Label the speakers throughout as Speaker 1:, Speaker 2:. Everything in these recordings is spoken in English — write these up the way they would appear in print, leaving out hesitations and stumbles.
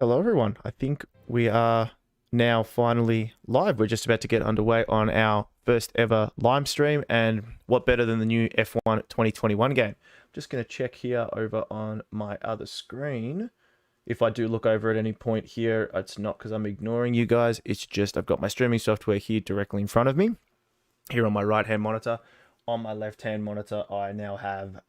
Speaker 1: Hello, everyone. I think we are now finally live. We're just about to get underway on our first ever live stream, and what better than the new F1 2021 game? I'm just going to check here over on my other screen. If I do look over at any point here, it's not because I'm ignoring you guys. It's just I've got my streaming software here directly in front of me, here on my right-hand monitor. On my left-hand monitor, I now have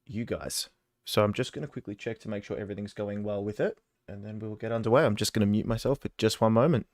Speaker 1: you guys. So I'm just going to quickly check to make sure everything's going well with it, and then we'll get underway. I'm just going to mute myself for just one moment.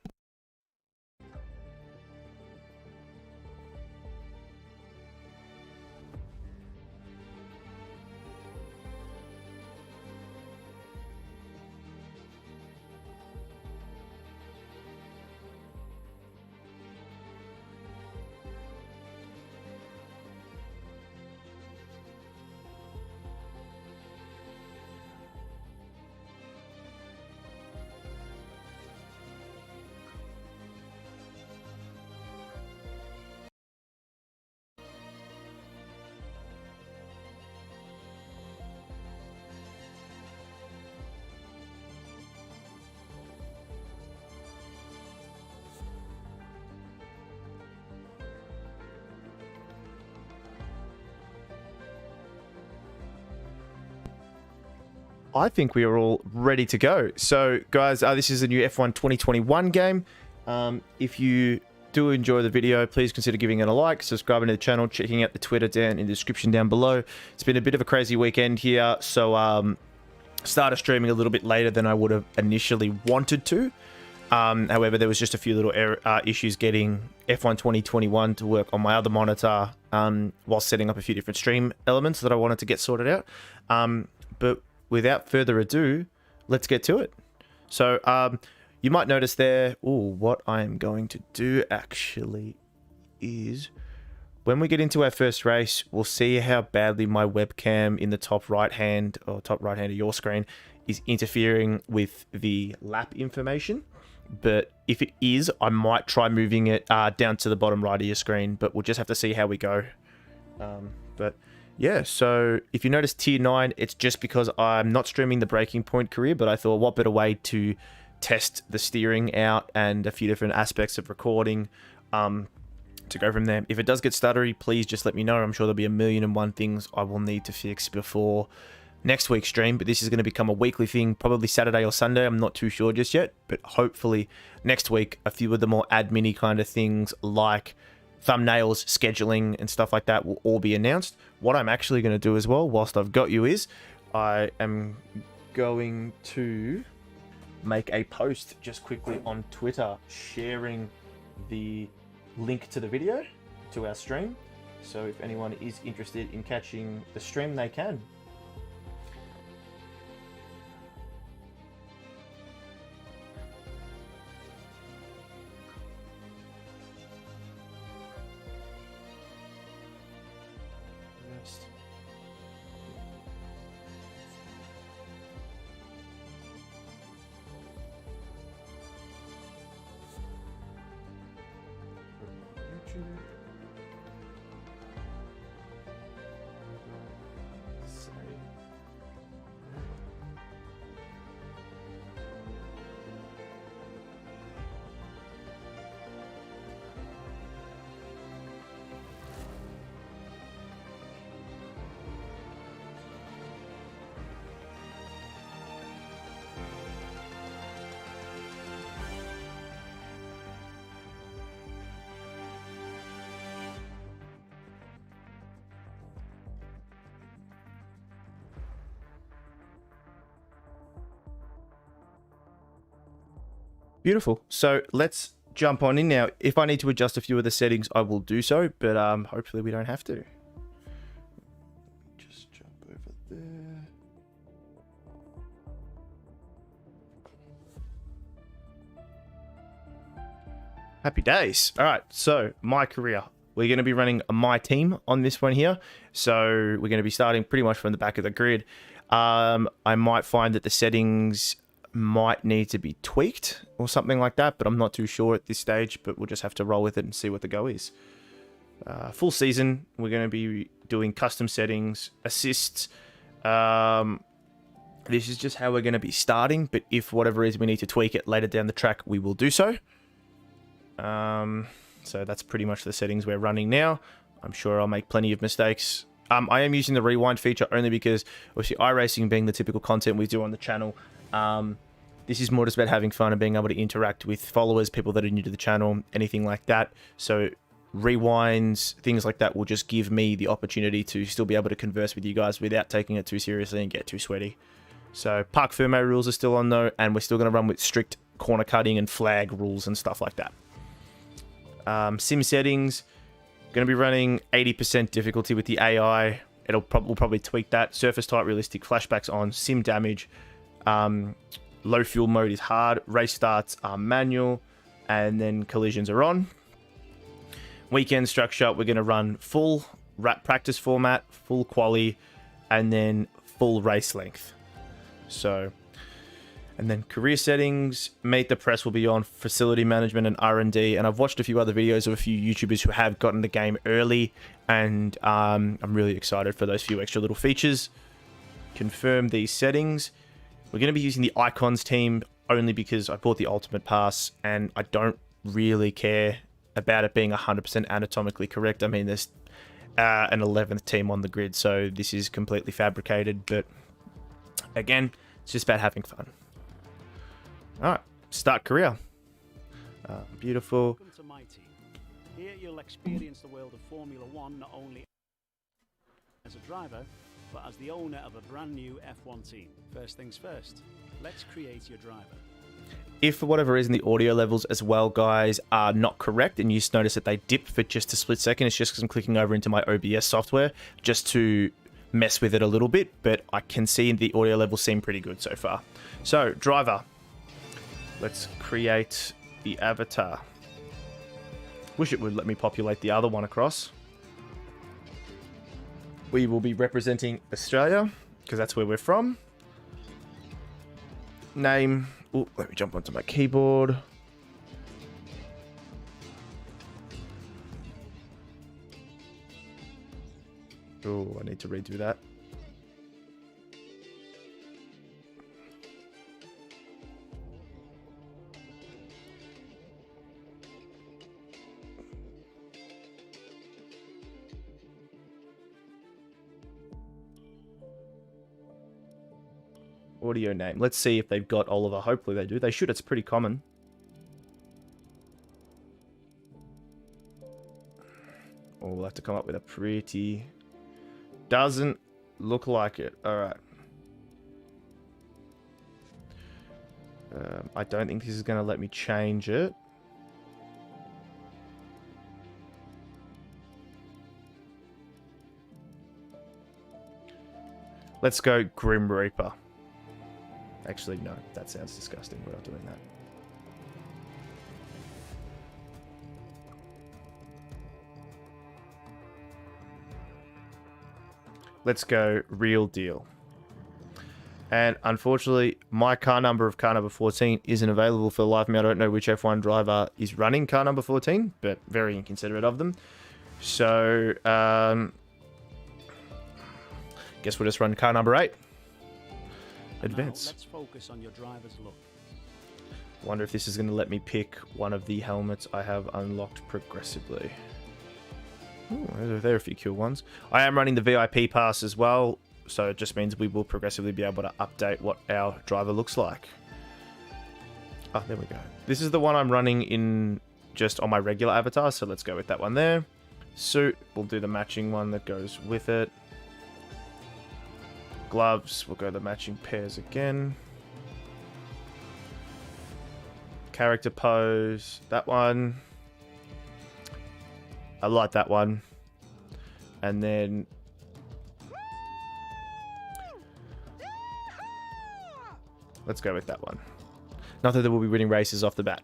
Speaker 1: I think we are all ready to go. So, guys, this is a new F1 2021 game. If you do enjoy the video, please consider giving it a like, subscribing to the channel, checking out the Twitter down in the description down below. It's been a bit of a crazy weekend here, so started streaming a little bit later than I would have initially wanted to. However, there was just a few little issues getting F1 2021 to work on my other monitor while setting up a few different stream elements that I wanted to get sorted out. But without further ado, let's get to it. So you might notice there, what I am going to do actually is when we get into our first race, we'll see how badly my webcam in the top right hand of your screen is interfering with the lap information. But if it is, I might try moving it down to the bottom right of your screen, but we'll just have to see how we go. But yeah, so if you notice tier 9, it's just because I'm not streaming the Breaking Point career, but I thought what better way to test the steering out and a few different aspects of recording to go from there. If it does get stuttery, please just let me know. I'm sure there'll be 1,000,001 things I will need to fix before next week's stream, but this is going to become a weekly thing, probably Saturday or Sunday. I'm not too sure just yet, but hopefully next week, a few of the more admin-y kind of things like thumbnails, scheduling, and stuff like that will all be announced. What I'm actually going to do as well, whilst I've got you, is I am going to make a post just quickly on Twitter sharing the link to the video to our stream. So if anyone is interested in catching the stream, they can. Beautiful. So let's jump on in now. If I need to adjust a few of the settings, I will do so, but hopefully we don't have to. Just jump over there. Happy days. All right, so my career. We're going to be running my team on this one here. So we're going to be starting pretty much from the back of the grid. I might find that the settings might need to be tweaked or something like that, but I'm not too sure at this stage, but we'll just have to roll with it and see what the go is. Full season, we're going to be doing custom settings, assists, and This is just how we're going to be starting, but if for whatever reason we need to tweak it later down the track, we will do so. So that's pretty much the settings we're running now. I'm sure I'll make plenty of mistakes. I am using the rewind feature only because, obviously, iRacing being the typical content we do on the channel, this is more just about having fun and being able to interact with followers, people that are new to the channel, anything like that. So rewinds, things like that will just give me the opportunity to still be able to converse with you guys without taking it too seriously and get too sweaty. So parc fermé rules are still on though, and we're still going to run with strict corner cutting and flag rules and stuff like that. Sim settings, going to be running 80% difficulty with the AI. We'll probably tweak that. Surface type realistic, flashbacks on, sim damage. Low fuel mode is hard. Race starts are manual, and then collisions are on. Weekend structure, we're going to run full practice format, full quali, and then full race length. So, and then career settings, Meet the Press will be on, facility management and R&D. And I've watched a few other videos of a few YouTubers who have gotten the game early, and I'm really excited for those few extra little features. Confirm these settings. We're going to be using the icons team only because I bought the ultimate pass and I don't really care about it being 100% anatomically correct. I mean, there's an 11th team on the grid, so this is completely fabricated, but again, it's just about having fun. All right, start career. Beautiful.
Speaker 2: Welcome to my team. Here you'll experience the world of Formula One not only as a driver, but as the owner of a brand new F1 team. First things first, let's create your driver.
Speaker 1: If for whatever reason the audio levels as well, guys, are not correct and you just notice that they dip for just a split second, it's just because I'm clicking over into my OBS software just to mess with it a little bit, but I can see the audio levels seem pretty good so far. So, driver. Let's create the avatar. Wish it would let me populate the other one across. We will be representing Australia, because that's where we're from. Name. Ooh, let me jump onto my keyboard. Oh, I need to redo that. Audio name. Let's see if they've got Oliver. Hopefully they do. They should. It's pretty common. Oh, we'll have to come up with a pretty... Doesn't look like it. Alright. I don't think this is going to let me change it. Let's go Grim Reaper. Actually, no. That sounds disgusting. We're not doing that. Let's go Real Deal. And unfortunately, my car number 14 isn't available for the life of me. I don't know which F1 driver is running car number 14, but very inconsiderate of them. So, guess we'll just run car number 8. Advance.
Speaker 2: Now, let's focus on your driver's look.
Speaker 1: Wonder if this is going to let me pick one of the helmets I have unlocked progressively. Ooh, there are a few cool ones. I am running the VIP pass as well, so it just means we will progressively be able to update what our driver looks like. Oh, there we go. This is the one I'm running in just on my regular avatar, so let's go with that one there. Suit, we'll do the matching one that goes with it. Gloves, we'll go the matching pairs again. Character pose, that one. I like that one. And then... let's go with that one. Not that we'll be winning races off the bat.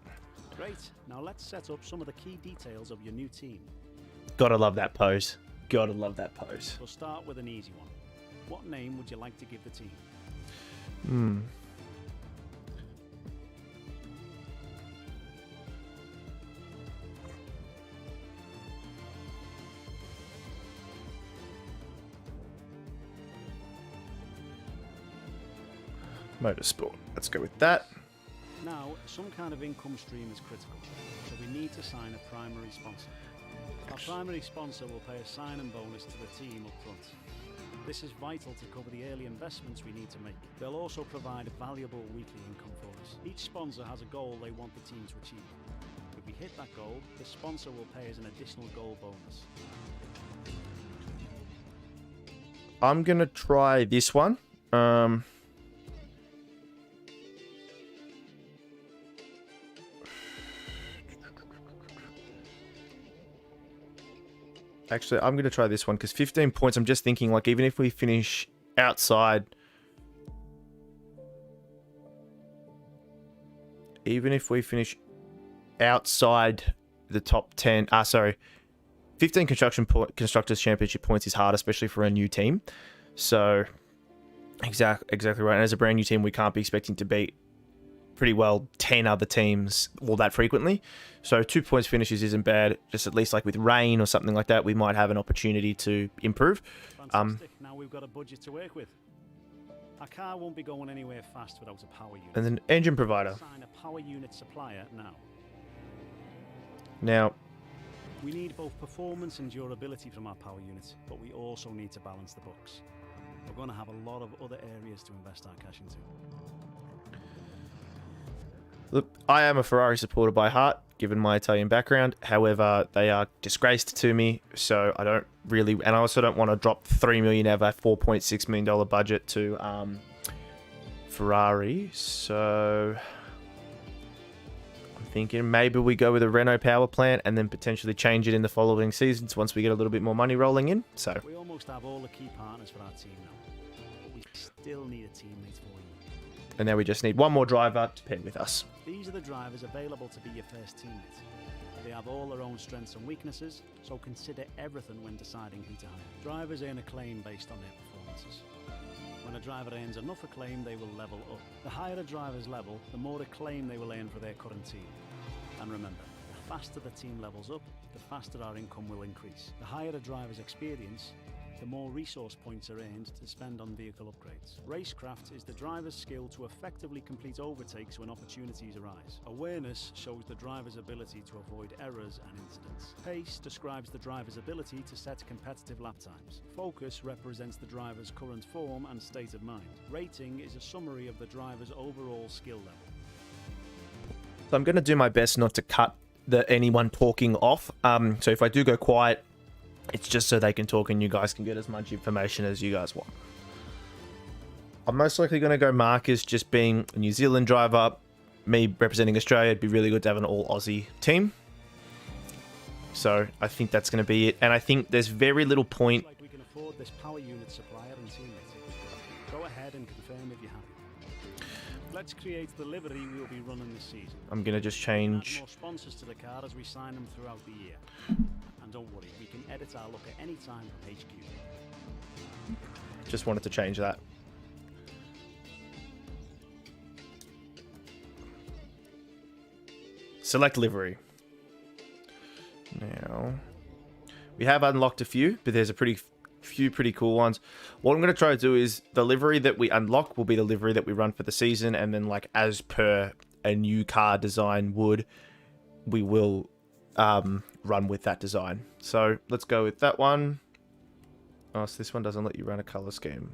Speaker 2: Great. Now let's set up some of the key details of your new team.
Speaker 1: Gotta love that pose. Gotta love that pose.
Speaker 2: We'll start with an easy one. What name would you like to give the team?
Speaker 1: Motorsport. Let's go with that.
Speaker 2: Now, some kind of income stream is critical, so we need to sign a primary sponsor. Our primary sponsor will pay a sign-in bonus to the team up front. This is vital to cover the early investments we need to make. They'll also provide a valuable weekly income for us. Each sponsor has a goal they want the team to achieve. If we hit that goal, the sponsor will pay us an additional goal bonus.
Speaker 1: I'm going to try this one. Actually, I'm going to try this one because 15 points, I'm just thinking, like, even if we finish outside... Even if we finish outside the top 10... 15 Constructors Championship points is hard, especially for a new team. So, exactly right. And as a brand new team, we can't be expecting to beat pretty well 10 other teams all that frequently. So 2 points finishes isn't bad. Just at least like with rain or something like that, we might have an opportunity to improve.
Speaker 2: Fantastic. Now we've got a budget to work with. Our car won't be going anywhere fast without a power unit.
Speaker 1: And then engine provider.
Speaker 2: Sign a power unit supplier now.
Speaker 1: Now,
Speaker 2: we need both performance and durability from our power units, but we also need to balance the books. We're going to have a lot of other areas to invest our cash into.
Speaker 1: look, I am a Ferrari supporter by heart, given my Italian background. However, they are disgraced to me, so I don't really... And I also don't want to drop $3 million out of a $4.6 million budget to Ferrari. So I'm thinking maybe we go with a Renault power plant and then potentially change it in the following seasons once we get a little bit more money rolling in. So
Speaker 2: we almost have all the key partners for our team now, but we still need a teammate for you.
Speaker 1: And now we just need one more driver to pair with us.
Speaker 2: These are the drivers available to be your first teammate. They have all their own strengths and weaknesses, so consider everything when deciding who to hire. Drivers earn acclaim based on their performances. When a driver earns enough acclaim, they will level up. The higher a driver's level, the more acclaim they will earn for their current team. And remember, the faster the team levels up, the faster our income will increase. The higher a driver's experience, the more resource points are earned to spend on vehicle upgrades. Racecraft is the driver's skill to effectively complete overtakes when opportunities arise. Awareness shows the driver's ability to avoid errors and incidents. Pace describes the driver's ability to set competitive lap times. Focus represents the driver's current form and state of mind. Rating is a summary of the driver's overall skill level.
Speaker 1: So I'm going to do my best not to cut anyone talking off. So if I do go quiet, it's just so they can talk and you guys can get as much information as you guys want. I'm most likely going to go Marcus, just being a New Zealand driver. Me representing Australia, it'd be really good to have an all Aussie team. So I think that's going to be it. And I think there's very little point.
Speaker 2: Looks like we can afford this power unit supplier and teammate. Go ahead and confirm if you're happy. Let's create the livery we will be running this season.
Speaker 1: I'm going to just change.
Speaker 2: Add more sponsors to the card as we sign them throughout the year. And don't worry, we can edit our look at any time from HQ.
Speaker 1: Just wanted to change that. Select livery. Now, we have unlocked a few, but there's a few pretty cool ones. What I'm going to try to do is the livery that we unlock will be the livery that we run for the season, and then like as per a new car design would, we will run with that design. So let's go with that one. Oh, so this one doesn't let you run a color scheme.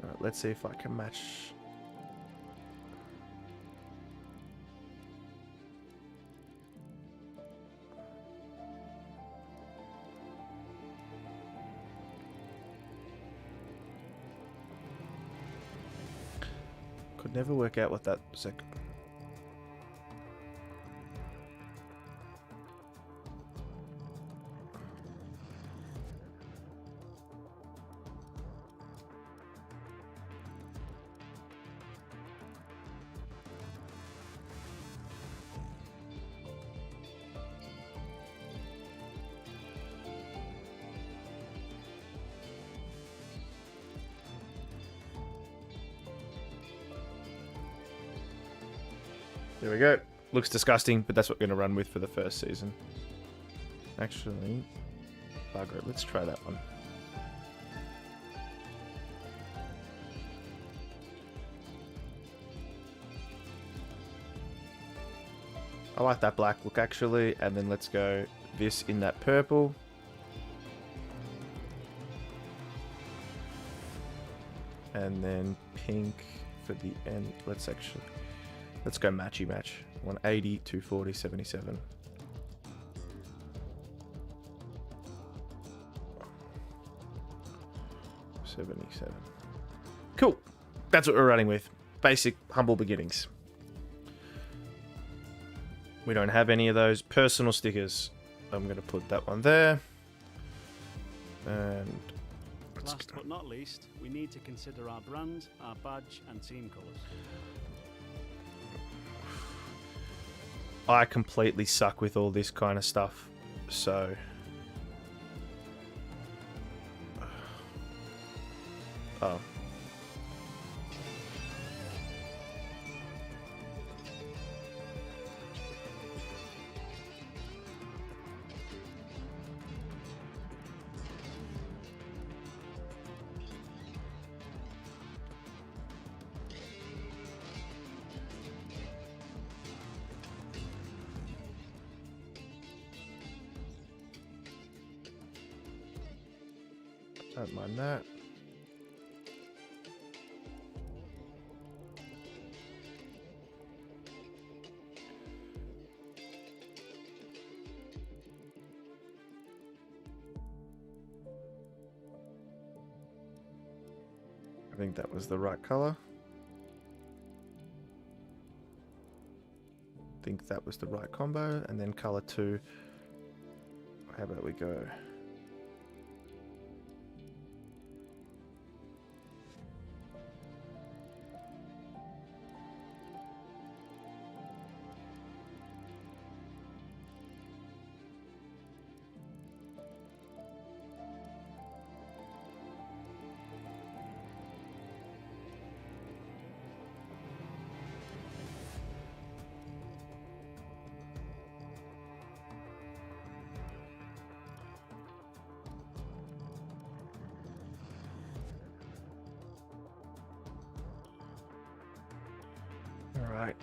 Speaker 1: All right, let's see if I can match. Could never work out what that was like. There we go. Looks disgusting, but that's what we're going to run with for the first season. Actually, bugger it. Let's try that one. I like that black look actually, and then let's go this in that purple. And then pink for the end. Let's go matchy match. 180, 240, 77. Cool. That's what we're running with. Basic, humble beginnings. We don't have any of those personal stickers. I'm going to put that one there. And
Speaker 2: last but not least, we need to consider our brand, our badge, and team colours.
Speaker 1: I completely suck with all this kind of stuff, so oh. Don't mind that. I think that was the right color. I think that was the right combo. And then color 2. How about we go? All right.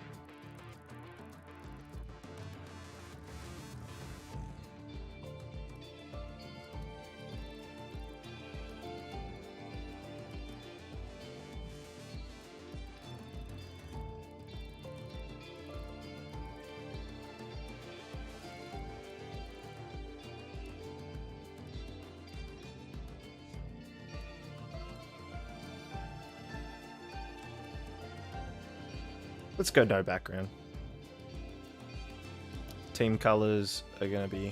Speaker 1: Let's go no background. Team colors are going to be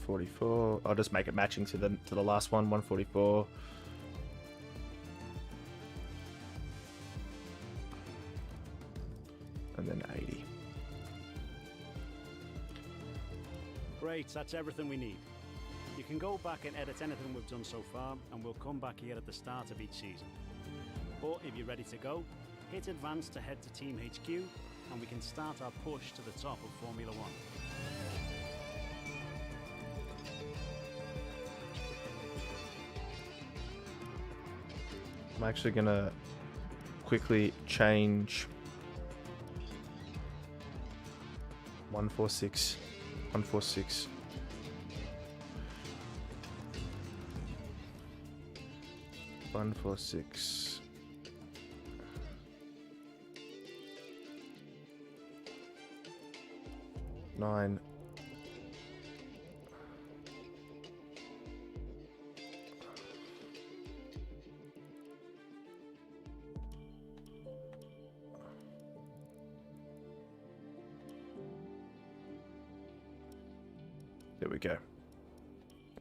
Speaker 1: $144. I'll just make it matching to the last one. $144. And then 80.
Speaker 2: Great, that's everything we need. You can go back and edit anything we've done so far, and we'll come back here at the start of each season. But if you're ready to go, hit advance to head to Team HQ, and we can start our push to the top of Formula One.
Speaker 1: I'm actually gonna quickly change 146, 146. One, 4, 6. Nine. There we go.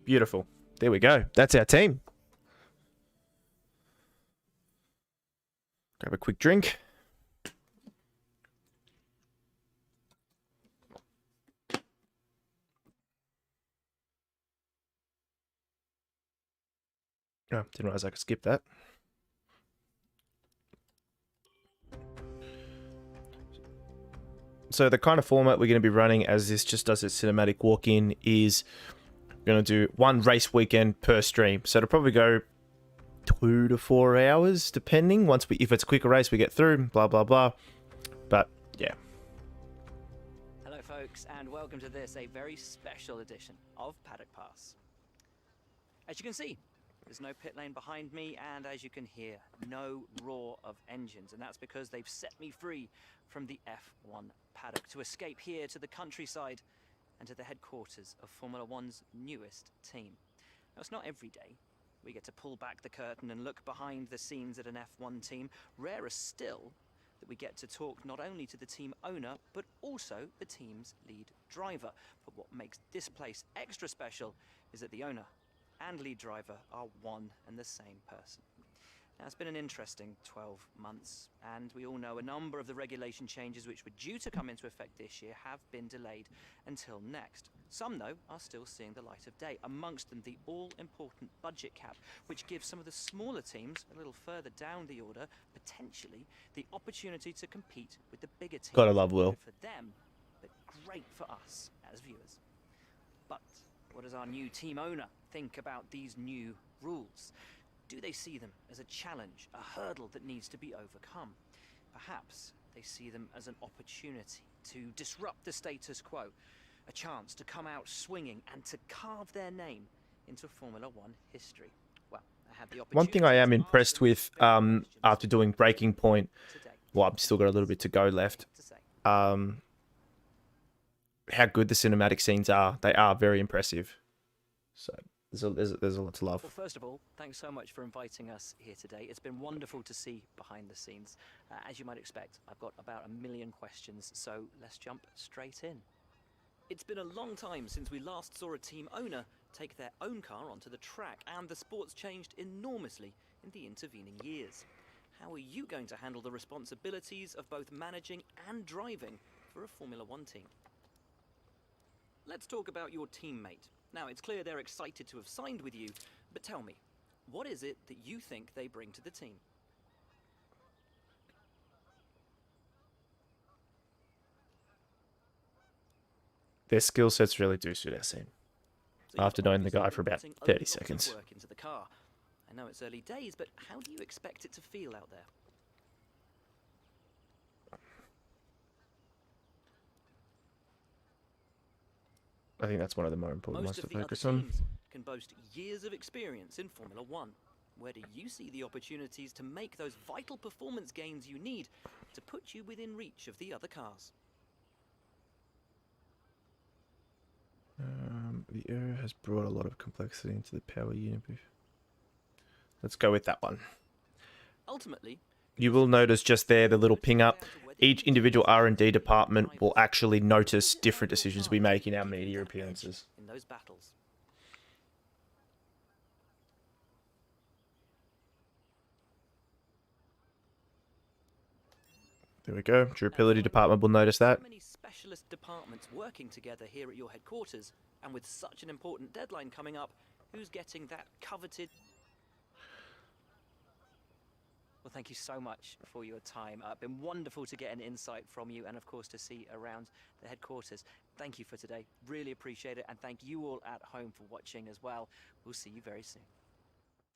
Speaker 1: Beautiful. There we go. That's our team. Grab a quick drink. Oh, didn't realize I could skip that. So the kind of format we're going to be running as this just does its cinematic walk-in is we're going to do one race weekend per stream. So it'll probably go 2 to 4 hours, depending. If it's a quicker race, we get through, blah, blah, blah. But, yeah.
Speaker 3: Hello, folks, and welcome to this, a very special edition of Paddock Pass. As you can see, there's no pit lane behind me, and as you can hear, no roar of engines. And that's because they've set me free from the F1 paddock to escape here to the countryside and to the headquarters of Formula One's newest team. Now, it's not every day we get to pull back the curtain and look behind the scenes at an F1 team. Rarer still that we get to talk not only to the team owner, but also the team's lead driver. But what makes this place extra special is that the owner and lead driver are one and the same person. Now, it's been an interesting 12 months, and we all know a number of the regulation changes which were due to come into effect this year have been delayed until next. Some, though, are still seeing the light of day, amongst them the all-important budget cap, which gives some of the smaller teams a little further down the order, potentially, the opportunity to compete with the bigger teams.
Speaker 1: Gotta love Will.
Speaker 3: Good for them, but great for us as viewers. But what does our new team owner think about these new rules? Do they see them as a challenge, a hurdle that needs to be overcome? Perhaps they see them as an opportunity to disrupt the status quo, a chance to come out swinging and to carve their name into Formula One history. Well, I had the opportunity.
Speaker 1: One thing I am impressed with after doing Breaking Point, well, I've still got a little bit to go left, how good the cinematic scenes are. They are very impressive. So there's a lot to love.
Speaker 3: Well, first of all, thanks so much for inviting us here today. It's been wonderful to see behind the scenes. As you might expect, I've got about 1 million questions, so let's jump straight in. It's been a long time since we last saw a team owner take their own car onto the track, and the sport's changed enormously in the intervening years. How are you going to handle the responsibilities of both managing and driving for a Formula One team? Let's talk about your teammate. Now, it's clear they're excited to have signed with you, but tell me, what is it that you think they bring to the team?
Speaker 1: Their skill sets really do suit our scene.
Speaker 3: So
Speaker 1: After
Speaker 3: you've
Speaker 1: knowing the
Speaker 3: obviously
Speaker 1: guy
Speaker 3: been
Speaker 1: for about
Speaker 3: putting a
Speaker 1: 30
Speaker 3: lot of
Speaker 1: seconds.
Speaker 3: work into the car. I know it's early days, but how do you expect it to feel out there?
Speaker 1: I think that's one of the more important ones
Speaker 3: Most
Speaker 1: to
Speaker 3: of the other
Speaker 1: focus on.
Speaker 3: teams can boast years of experience in Formula One. Where do you see the opportunities to make those vital performance gains you need to put you within reach of the other cars?
Speaker 1: The error has brought a lot of complexity into the power unit. Let's go with that one.
Speaker 3: Ultimately,
Speaker 1: You will notice just there the little ping up. Each individual R&D department will actually notice different decisions we make in our media appearances.
Speaker 3: in those battles.
Speaker 1: There we go. Durability department will notice that.
Speaker 3: So many specialist departments working together here at your headquarters, and with such an important deadline coming up, who's getting that coveted? Well, thank you so much for your time. It's been wonderful to get an insight from you and, of course, to see around the headquarters. Thank you for today. Really appreciate it. And thank you all at home for watching as well. We'll see you very soon.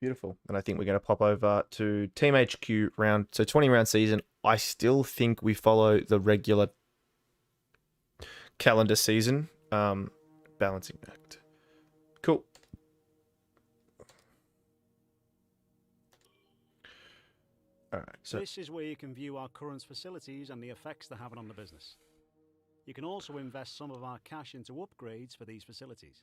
Speaker 1: Beautiful. And I think we're going to pop over to Team HQ round. So 20-round season. I still think we follow the regular calendar season. Balancing act. Cool. All right, so
Speaker 2: This is where you can view our current facilities and the effects they're having on the business. You can also invest some of our cash into upgrades for these facilities.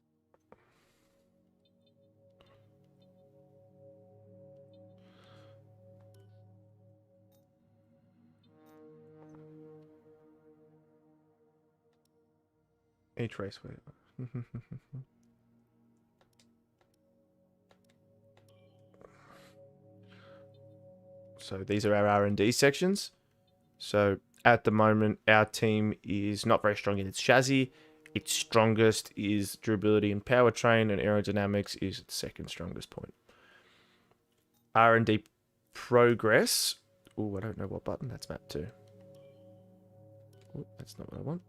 Speaker 1: each raceway. So these are our R&D sections. So at the moment, our team is not very strong in its chassis. Its strongest is durability and powertrain, and aerodynamics is its second strongest point. R&D progress. Oh, I don't know what button that's mapped to. Oh, that's not what I want.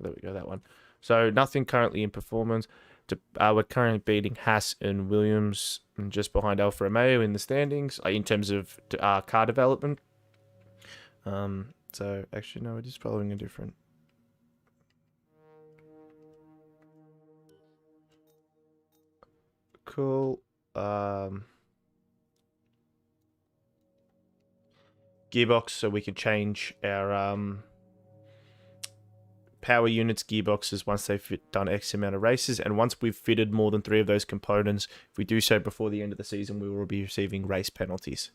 Speaker 1: There we go, that one. So nothing currently in performance. We're currently beating Haas and Williams, and just behind Alfa Romeo in the standings in terms of car development. So actually, no, we're just following a different. Cool. Gearbox, so we can change our power units gearboxes once they've done X amount of races, and once we've fitted more than 3 of those components, if we do so before the end of the season, we will be receiving race penalties.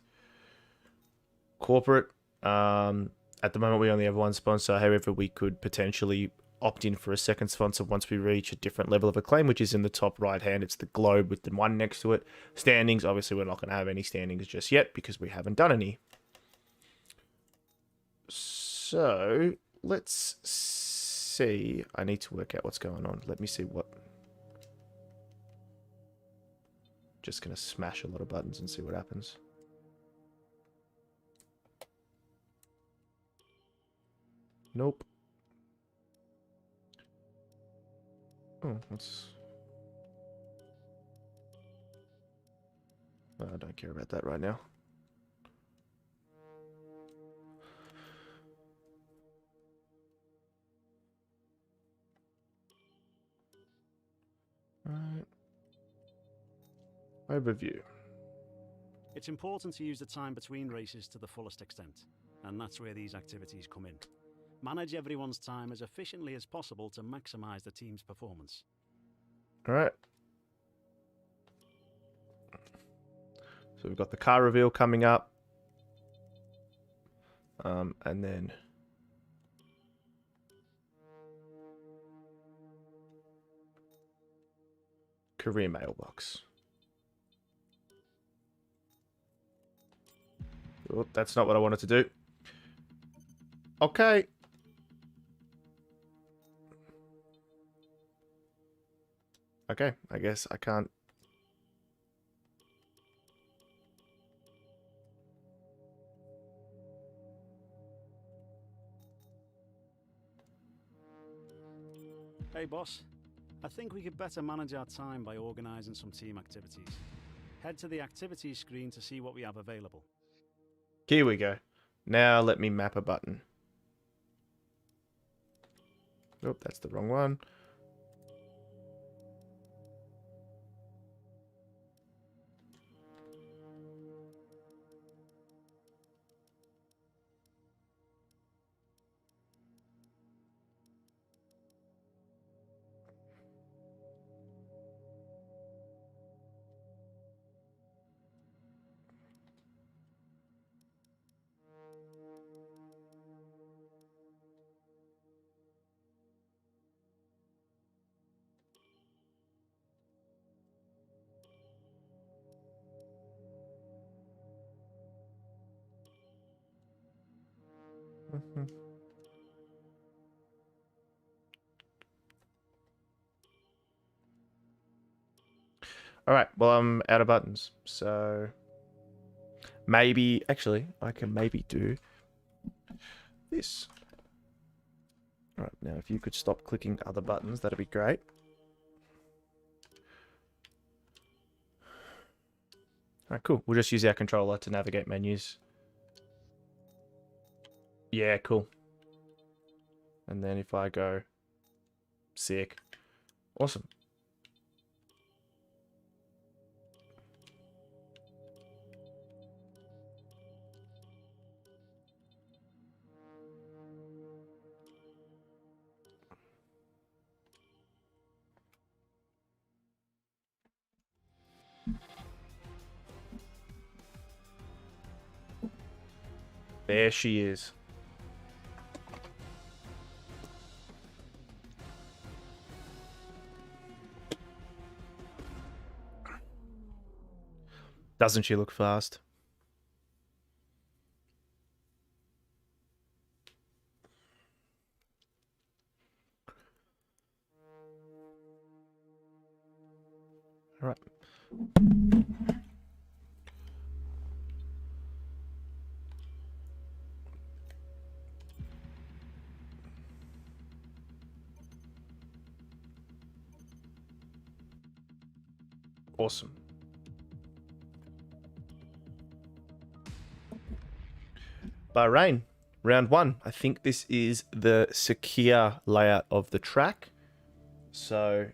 Speaker 1: Corporate, at the moment we only have one sponsor. However, we could potentially opt in for a second sponsor once we reach a different level of acclaim, which is in the top right hand. It's the globe with the one next to it. Standings, obviously we're not going to have any standings just yet because we haven't done any. So let's see. I need to work out what's going on. Let me see what. Just gonna smash a lot of buttons and see what happens. Nope. Oh, that's. I don't care about that right now. Right. Overview.
Speaker 2: It's important to use the time between races to the fullest extent, and that's where these activities come in. Manage everyone's time as efficiently as possible to maximize the team's performance.
Speaker 1: All right. So we've got the car reveal coming up. And then career mailbox. Oh, that's not what I wanted to do. Okay. Okay, I guess I can't.
Speaker 2: Hey boss, I think we could better manage our time by organising some team activities. Head to the activities screen to see what we have available.
Speaker 1: Here we go. Now let me map a button. Oh, that's the wrong one. All right, well, I'm out of buttons. So maybe, actually, I can maybe do this. All right, now if you could stop clicking other buttons, that'd be great. All right, cool. We'll just use our controller to navigate menus. Yeah, cool. And then if I go, sick. Awesome. There she is. Doesn't she look fast? All right. Awesome. Bahrain, round 1. I think this is the secure layout of the track. So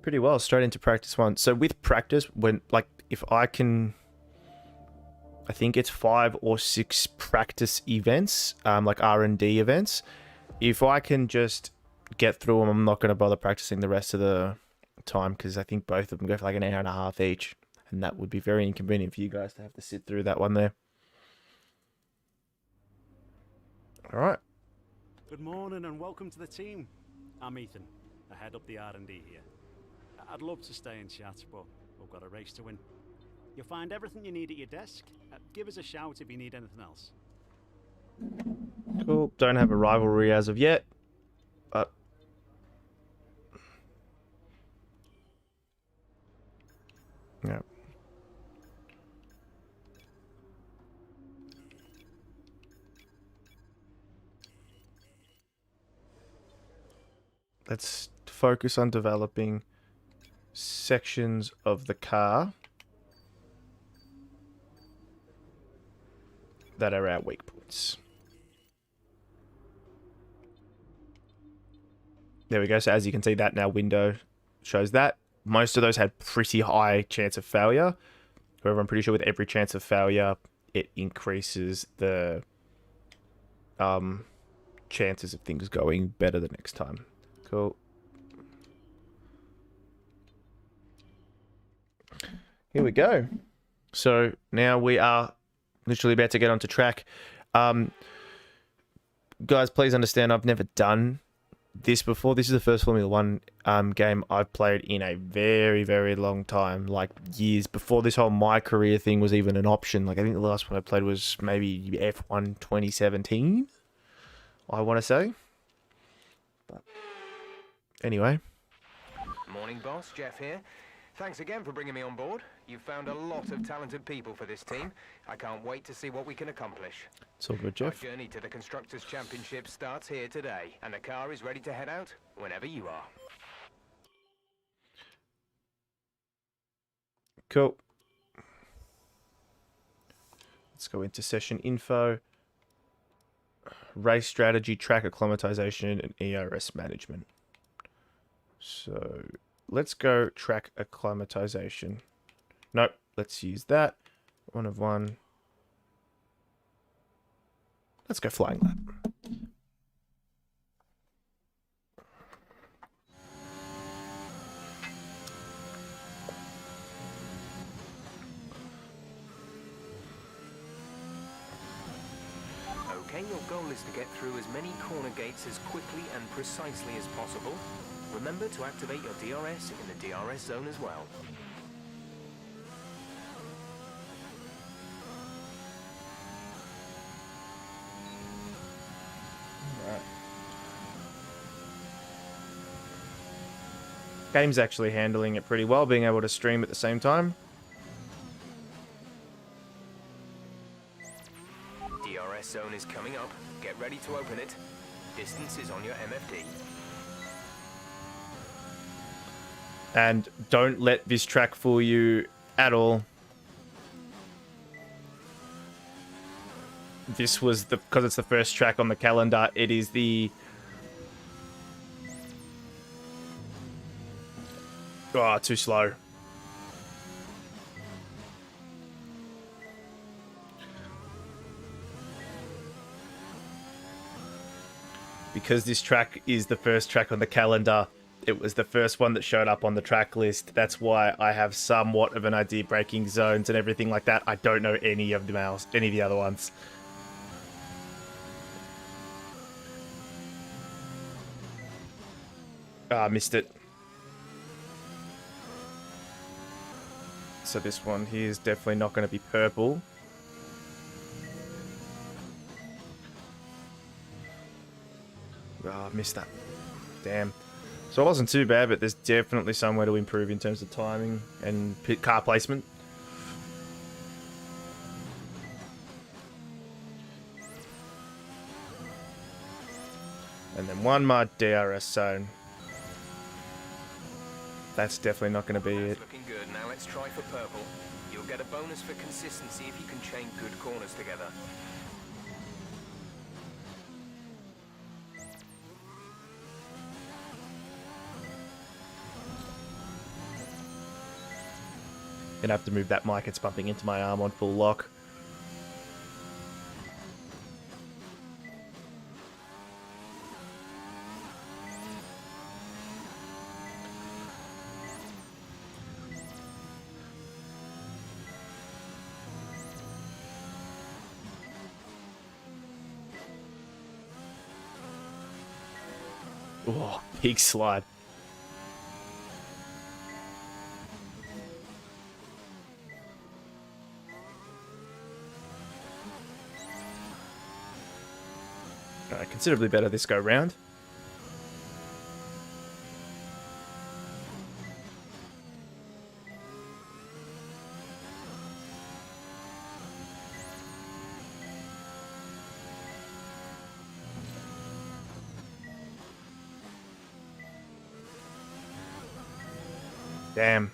Speaker 1: pretty well, straight into practice 1. So with practice, when if I can, I think it's 5 or 6 practice events, like R&D events. If I can just get through them, I'm not going to bother practicing the rest of the time, because I think both of them go for like an hour and a half each, and that would be very inconvenient for you guys to have to sit through that one there. All right.
Speaker 2: Good morning and welcome to the team. I'm Ethan. I head up the R&D here. I'd love to stay and chat, but we've got a race to win. You'll find everything you need at your desk. Give us a shout if you need anything else.
Speaker 1: Cool. Don't have a rivalry as of yet, but yeah. Let's focus on developing sections of the car that are our weak points. There we go. So as you can see, that now window shows that. Most of those had pretty high chance of failure. However, I'm pretty sure with every chance of failure, it increases the chances of things going better the next time. Cool. Here we go. So now we are literally about to get onto track. Guys, please understand, I've never done this before. This is the first Formula 1 game I've played in a very, very long time. Like years before this whole My Career thing was even an option. Like I think the last one I played was maybe F1 2017, I want to say. But anyway.
Speaker 4: Morning, boss. Jeff here. Thanks again for bringing me on board. You've found a lot of talented people for this team. I can't wait to see what we can accomplish.
Speaker 1: It's all good, Jeff.
Speaker 4: Our journey to the Constructors' Championship starts here today, and the car is ready to head out whenever you are.
Speaker 1: Cool. Let's go into session info, race strategy, track acclimatization, and ERS management. So let's go track acclimatization. Nope, let's use that. 1 of 1. Let's go flying lap.
Speaker 4: Okay, your goal is to get through as many corner gates as quickly and precisely as possible. Remember to activate your DRS in the DRS zone as well.
Speaker 1: Right. Game's actually handling it pretty well, being able to stream at the same time.
Speaker 4: DRS zone is coming up. Get ready to open it. Distance is on your MFD.
Speaker 1: And don't let this track fool you at all. This was because it's the first track on the calendar, it is the... Oh, too slow. Because this track is the first track on the calendar, it was the first one that showed up on the track list. That's why I have somewhat of an idea, braking zones and everything like that. I don't know any of the other ones. Ah, missed it. so this one here is definitely not going to be purple. Oh, I missed that. Damn. So it wasn't too bad, but there's definitely somewhere to improve in terms of timing and car placement. And then one more DRS zone. That's definitely not going to be it.
Speaker 4: That's looking good. Now let's try for purple. You'll get a bonus for consistency if you can chain good corners together.
Speaker 1: Gonna have to move that mic, it's bumping into my arm on full lock. Oh, big slide. Alright, considerably better this go round. Damn.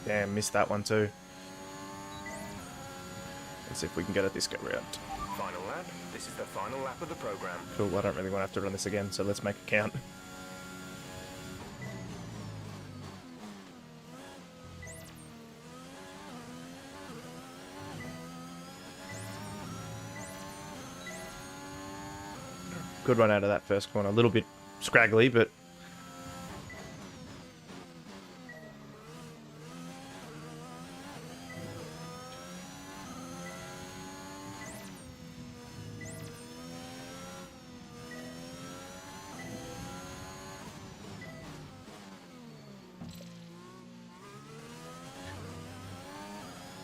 Speaker 1: Damn, missed that one too. Let's see if we can get it this go round.
Speaker 4: Final lap. This is the final lap of the program.
Speaker 1: Cool, I don't really want to have to run this again, so let's make it count. Good run out of that first corner. A little bit scraggly, but...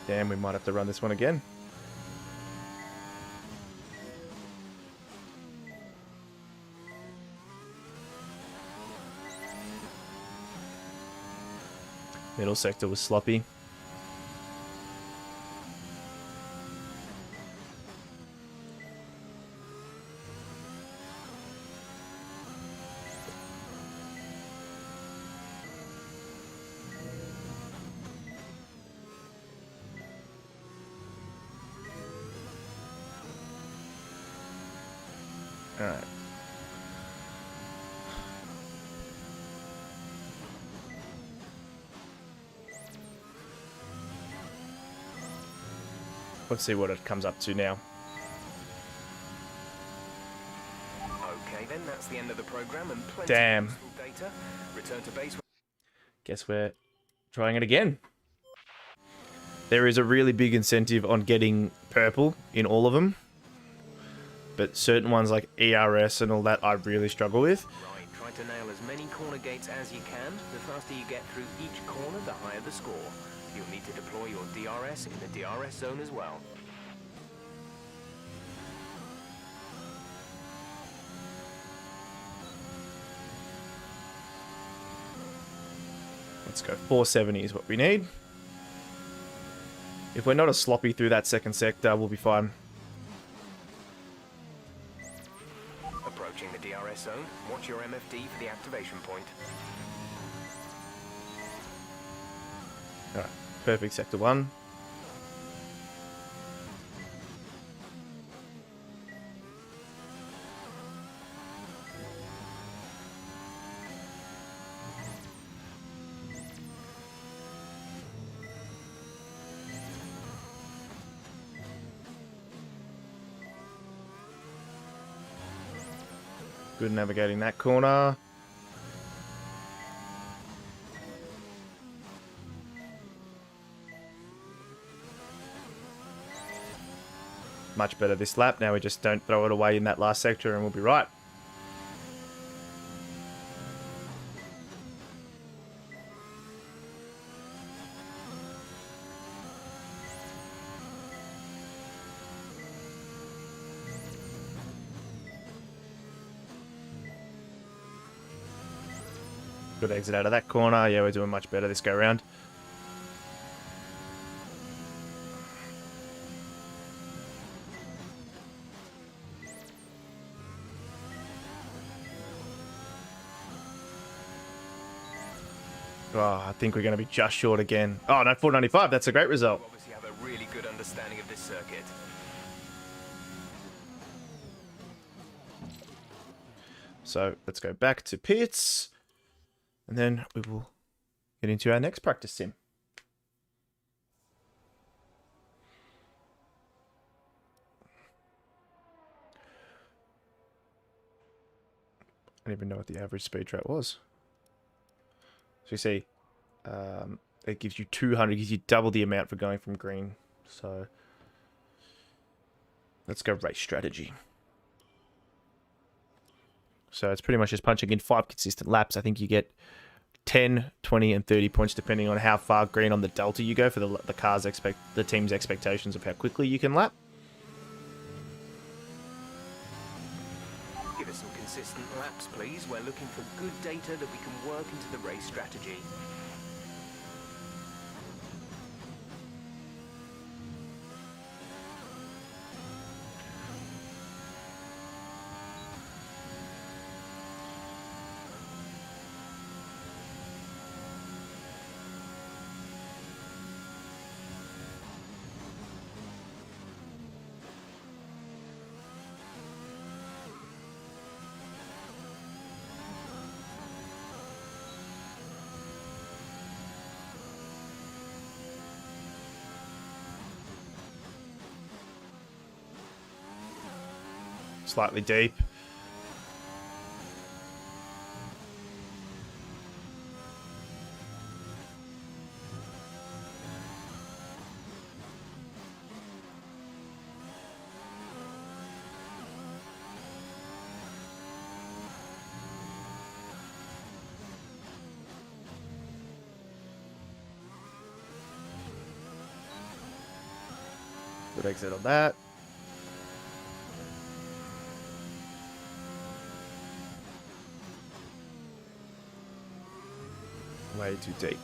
Speaker 1: Damn, we might have to run this one again. Middle sector was sloppy. All right. Let's see what it comes up to now.
Speaker 4: Okay, then that's the end of the program and plenty
Speaker 1: Damn.
Speaker 4: of useful data. Return to base.
Speaker 1: Guess we're trying it again. There is a really big incentive on getting purple in all of them. But certain ones like ERS and all that I really struggle with.
Speaker 4: Right, try to nail as many corner gates as you can. The faster you get through each corner, the higher the score. You'll need to deploy your DRS in the DRS zone as well.
Speaker 1: Let's go. 470 is what we need. If we're not a sloppy through that second sector, we'll be fine.
Speaker 4: Approaching the DRS zone, watch your MFD for the activation point.
Speaker 1: Alright, perfect sector 1. Good navigating that corner. much better this lap. Now we just don't throw it away in that last sector and we'll be right. Good exit out of that corner. Yeah, we're doing much better this go round. Oh, I think we're going to be just short again. Oh, no, 495. That's a great result.
Speaker 4: You obviously have a really good understanding of this circuit.
Speaker 1: So let's go back to pits. And then we will get into our next practice sim. I don't even know what the average speed trap was. So you see, it gives you 200, gives you double the amount for going from green. So let's go race strategy. So it's pretty much just punching in 5 consistent laps. I think you get 10, 20, and 30 points depending on how far green on the delta you go for the team's expectations of how quickly you can lap.
Speaker 4: Give us some consistent laps, please. We're looking for good data that we can work into the race strategy.
Speaker 1: Slightly deep. Good exit on that. Way too deep.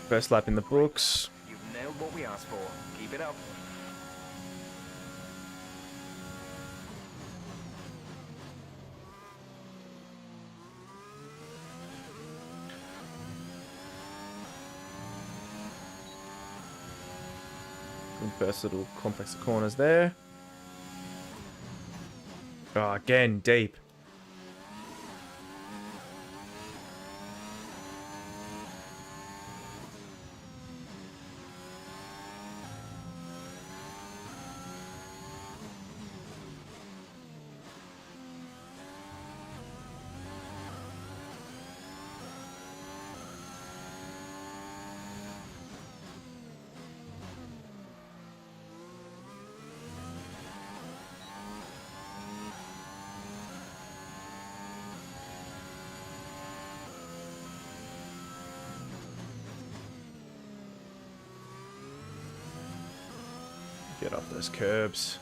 Speaker 1: First lap in the books.
Speaker 4: You've nailed what we asked for. Keep it up.
Speaker 1: First little complex of corners there. Oh, again, deep. Get off those curbs.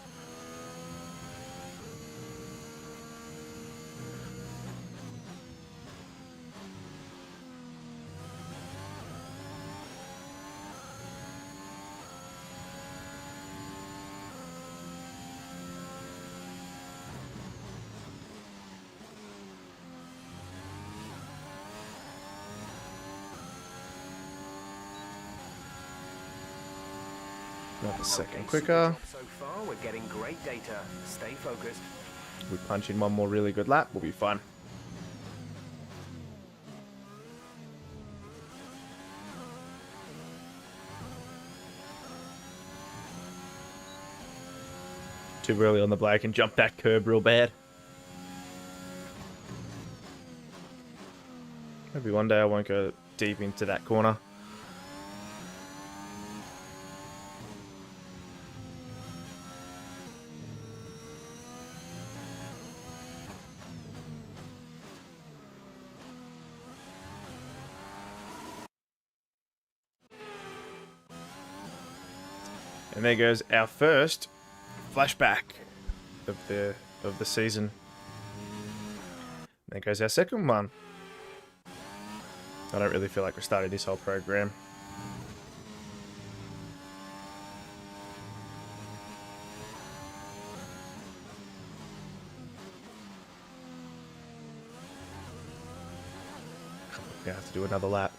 Speaker 1: Another second
Speaker 4: Okay,
Speaker 1: quicker.
Speaker 4: super top so far, we're getting great data. Stay focused.
Speaker 1: We punch in one more really good lap, we'll be fine. Too early on the break and jump that curb real bad. Maybe one day I won't go deep into that corner. And there goes our first flashback of the season. There goes our second one. I don't really feel like we're starting this whole program. We have to do another lap.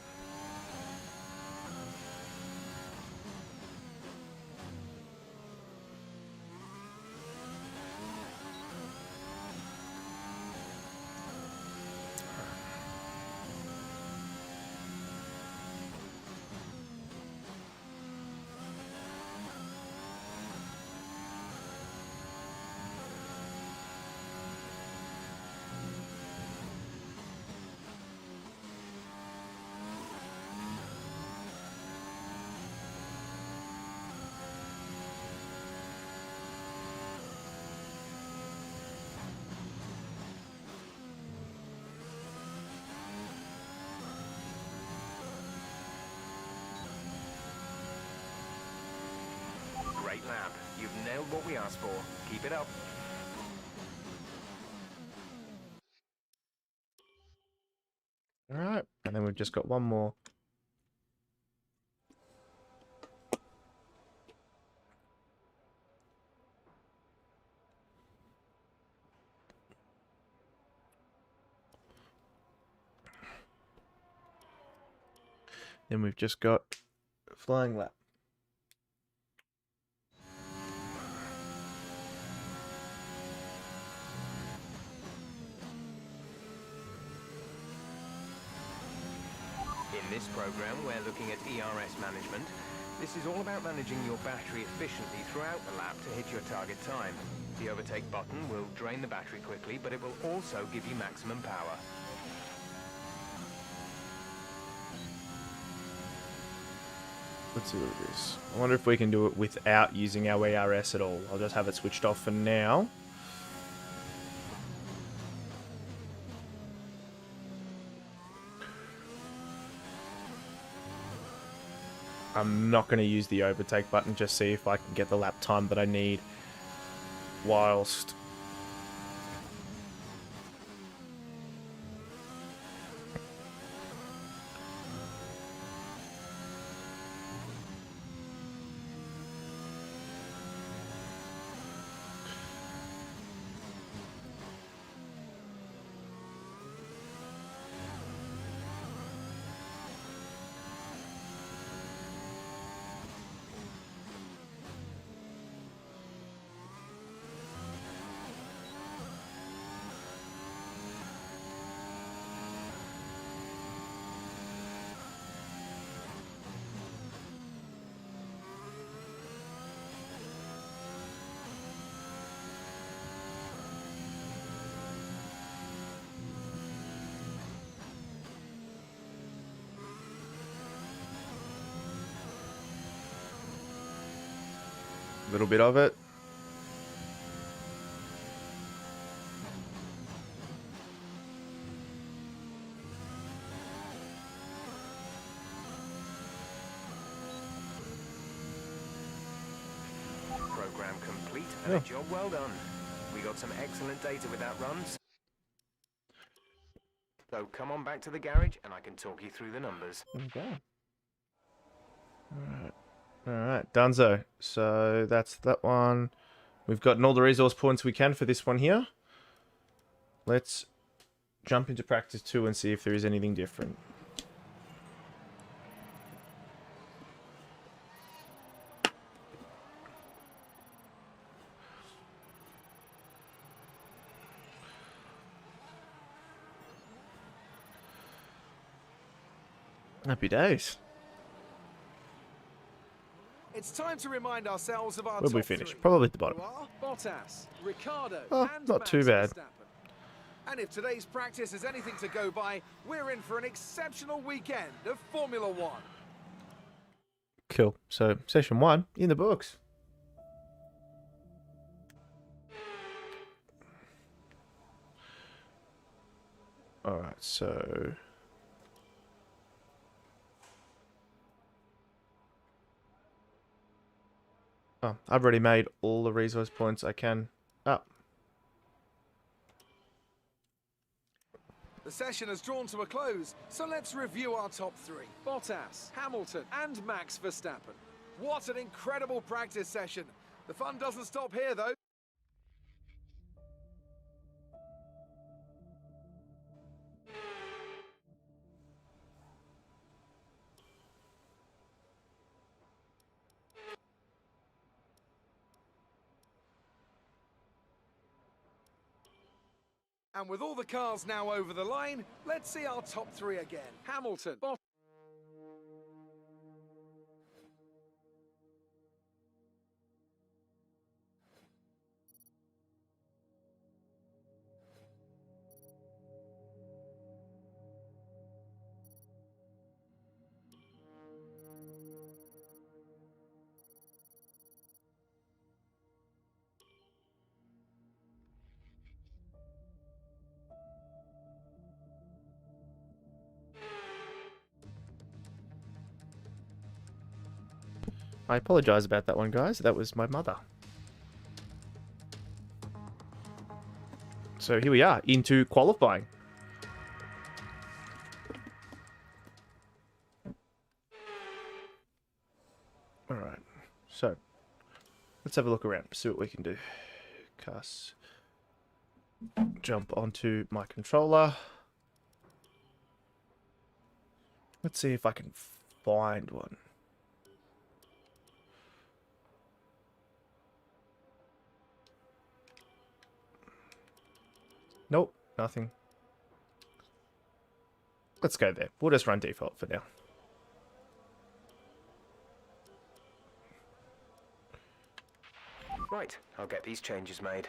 Speaker 4: Great lap. You've nailed what we asked for. Keep it up.
Speaker 1: Alright, and then we've just got one more. Then we've just got flying lap.
Speaker 4: In this program, we're looking at ERS management. This is all about managing your battery efficiently throughout the lap to hit your target time. The overtake button will drain the battery quickly, but it will also give you maximum power.
Speaker 1: Let's see what it is. I wonder if we can do it without using our ERS at all. I'll just have it switched off for now. I'm not going to use the overtake button, just see if I can get the lap time that I need whilst a little bit of it.
Speaker 4: Program complete and a job well done. We got some excellent data with that run. So come on back to the garage and I can talk you through the numbers.
Speaker 1: Okay. Alright, Dunzo. So that's that one. We've gotten all the resource points we can for this one here. Let's jump into practice 2 and see if there is anything different. Happy days.
Speaker 5: It's time to remind ourselves of our
Speaker 1: Where'd we
Speaker 5: top
Speaker 1: finish?
Speaker 5: three.
Speaker 1: Probably at the bottom.
Speaker 5: Who are Bottas, Ricardo,
Speaker 1: Oh,
Speaker 5: and
Speaker 1: not
Speaker 5: Max
Speaker 1: too bad.
Speaker 5: Verstappen. And if today's practice is anything to go by, we're in for an exceptional weekend of Formula One.
Speaker 1: Cool. So, session 1 in the books. Alright, so... Oh, I've already made all the resource points I can up.
Speaker 5: The session has drawn to a close, so let's review our top three. Bottas, Hamilton, and Max Verstappen. What an incredible practice session. The fun doesn't stop here, though. And with all the cars now over the line, let's see our top three again. Hamilton, Bottas.
Speaker 1: I apologize about that one, guys. That was my mother. So here we are, into qualifying. Alright, so let's have a look around, see what we can do. Cast. Jump onto my controller. Let's see if I can find one. Nope, nothing. Let's go there. We'll just run default for now.
Speaker 4: Right, I'll get these changes made.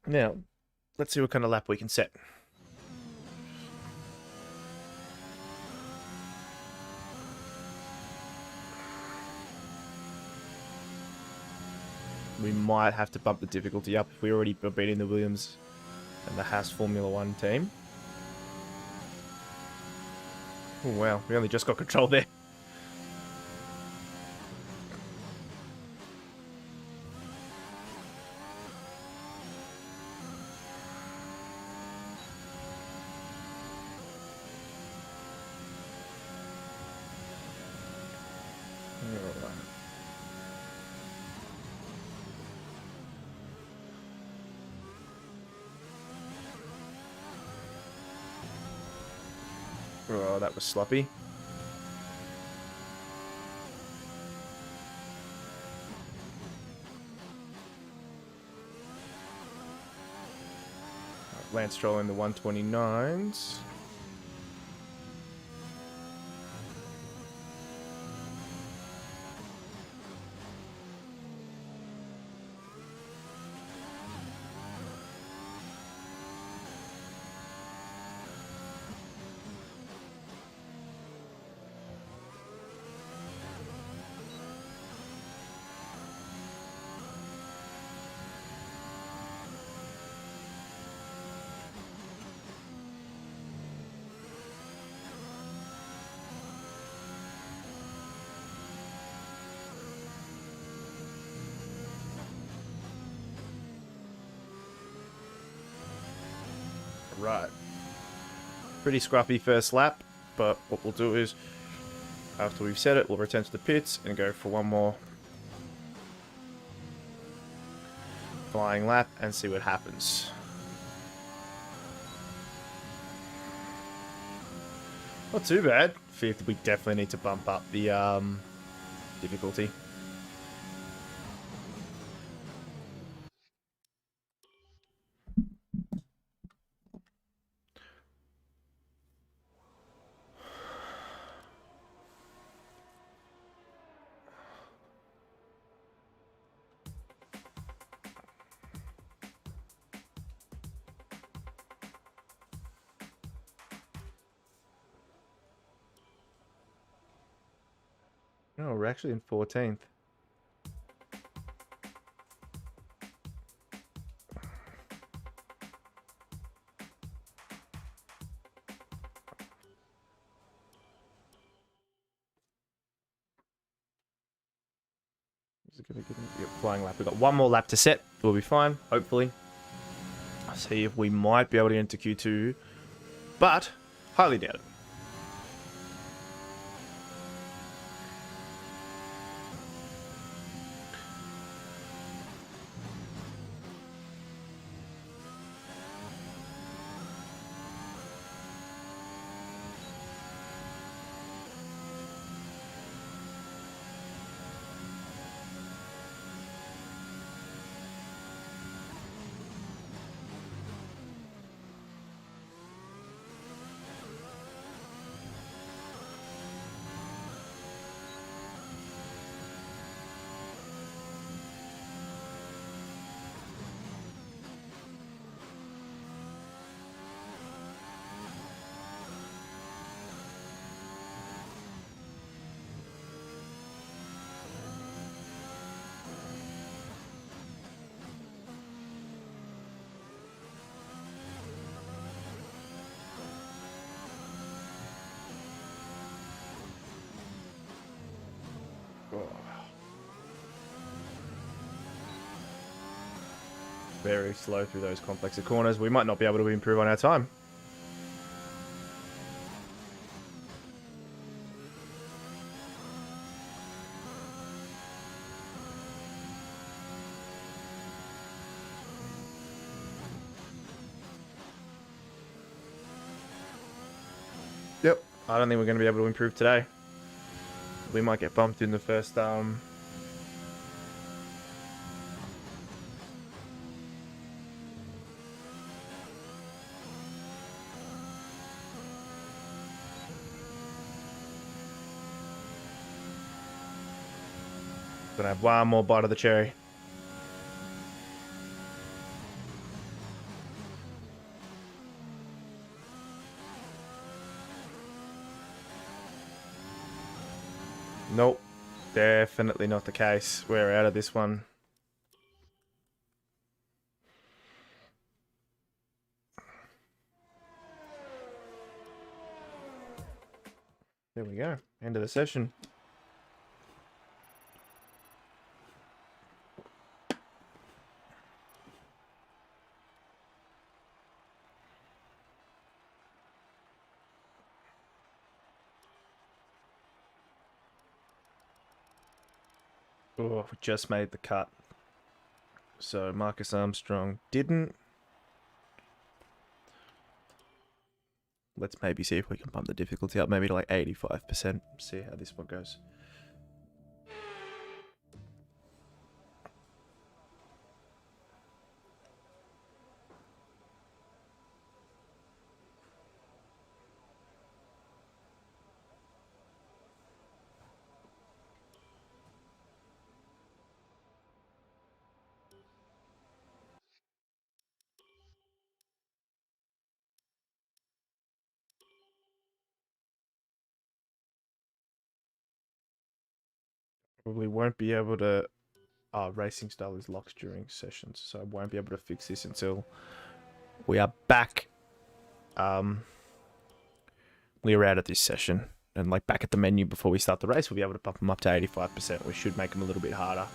Speaker 1: Now, let's see what kind of lap we can set. We might have to bump the difficulty up if we already are beating the Williams and the Haas Formula 1 team. Oh wow, we only just got control there. Alright. Oh, that was sloppy. Lance Stroll in the 129s. Right. Pretty scruffy first lap, but what we'll do is, after we've set it, we'll return to the pits and go for one more flying lap and see what happens. Not too bad. Fifth, we definitely need to bump up the difficulty. Oh, we're actually in 14th. Is it gonna give me flying lap? We've got one more lap to set. We'll be fine, hopefully. I'll see if we might be able to enter Q2, but highly doubt it. Very slow through those complexer corners. We might not be able to improve on our time. Yep, I don't think we're going to be able to improve today. We might get bumped in the first gonna have one more bite of the cherry. Nope, definitely not the case. We're out of this one. There we go. End of the session. Oh, we just made the cut. So Marcus Armstrong didn't. Let's maybe see if we can pump the difficulty up, maybe to like 85%. See how this one goes. Probably won't be able to... racing style is locked during sessions, so I won't be able to fix this until we are back. We are out of this session. And like back at the menu before we start the race, we'll be able to bump them up to 85%. We should make them a little bit harder.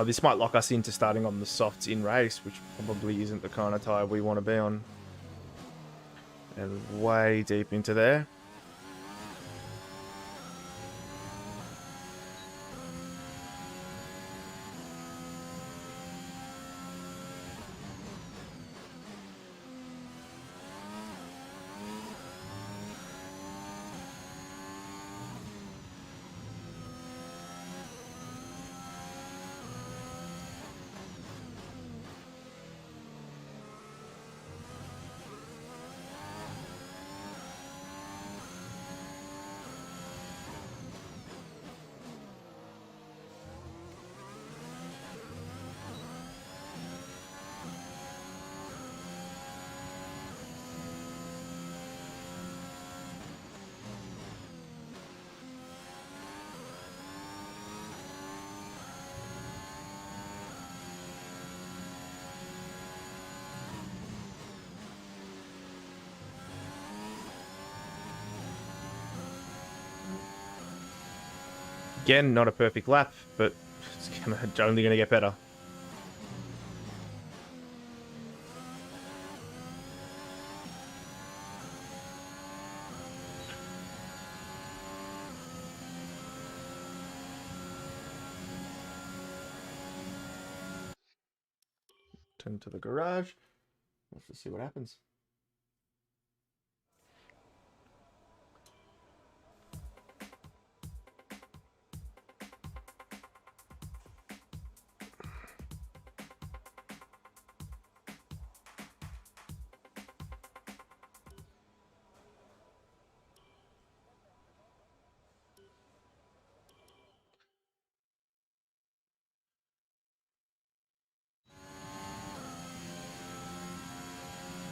Speaker 1: This might lock us into starting on the softs in race, which probably isn't the kind of tyre we want to be on. And way deep into there. Again, not a perfect lap, but it's only going to get better. Turn to the garage. Let's just see what happens.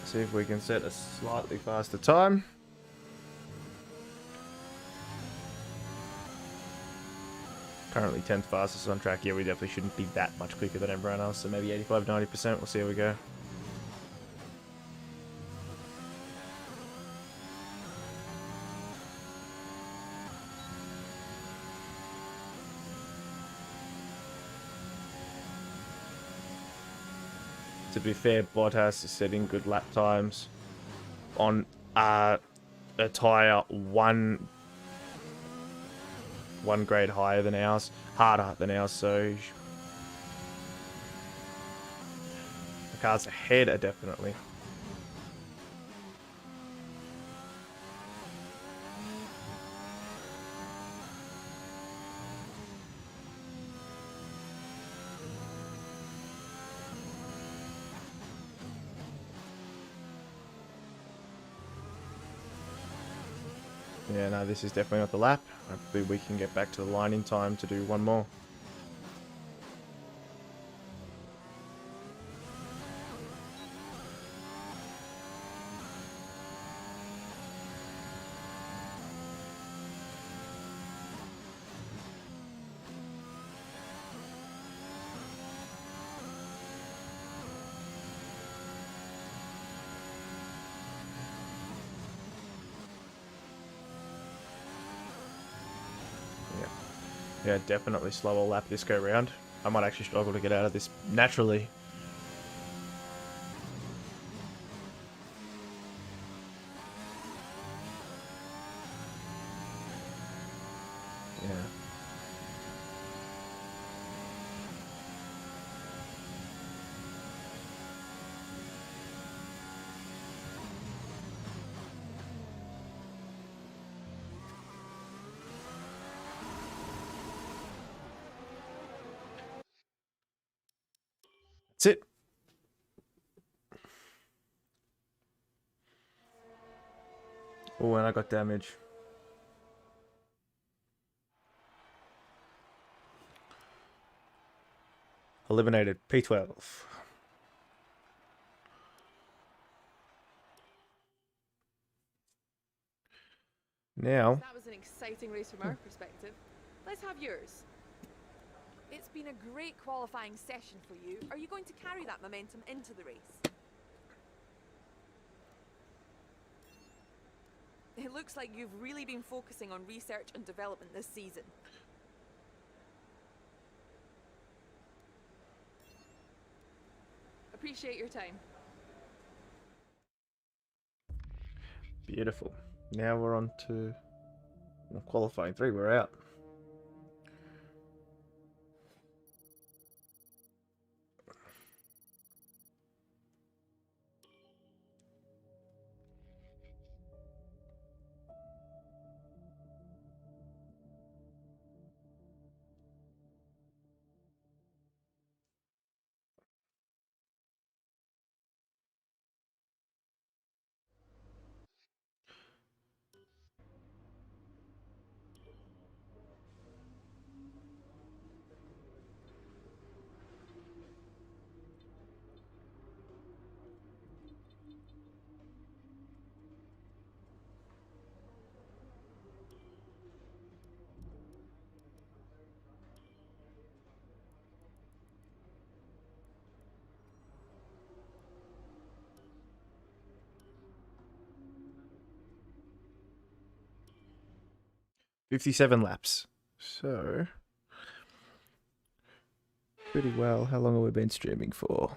Speaker 1: See if we can set a slightly faster time. Currently 10th fastest on track. Yeah, we definitely shouldn't be that much quicker than everyone else, so maybe 85-90%. We'll see how we go. To be fair, Bottas is setting good lap times on a tyre one grade higher than ours, harder than ours, so the cars ahead are definitely. Yeah, no, this is definitely not the lap. Hopefully we can get back to the line in time to do one more. Yeah, definitely slower lap this go round. I might actually struggle to get out of this naturally. Yeah. That's it. Oh, and I got damage. Eliminated. P12. Now,
Speaker 6: That was an exciting race from our perspective. Let's have yours. It's been a great qualifying session for you. Are you going to carry that momentum into the race? It looks like you've really been focusing on research and development this season. Appreciate your time.
Speaker 1: beautiful. Now we're on to qualifying 3. We're out. "57 laps. So, pretty well. How long have we been streaming for?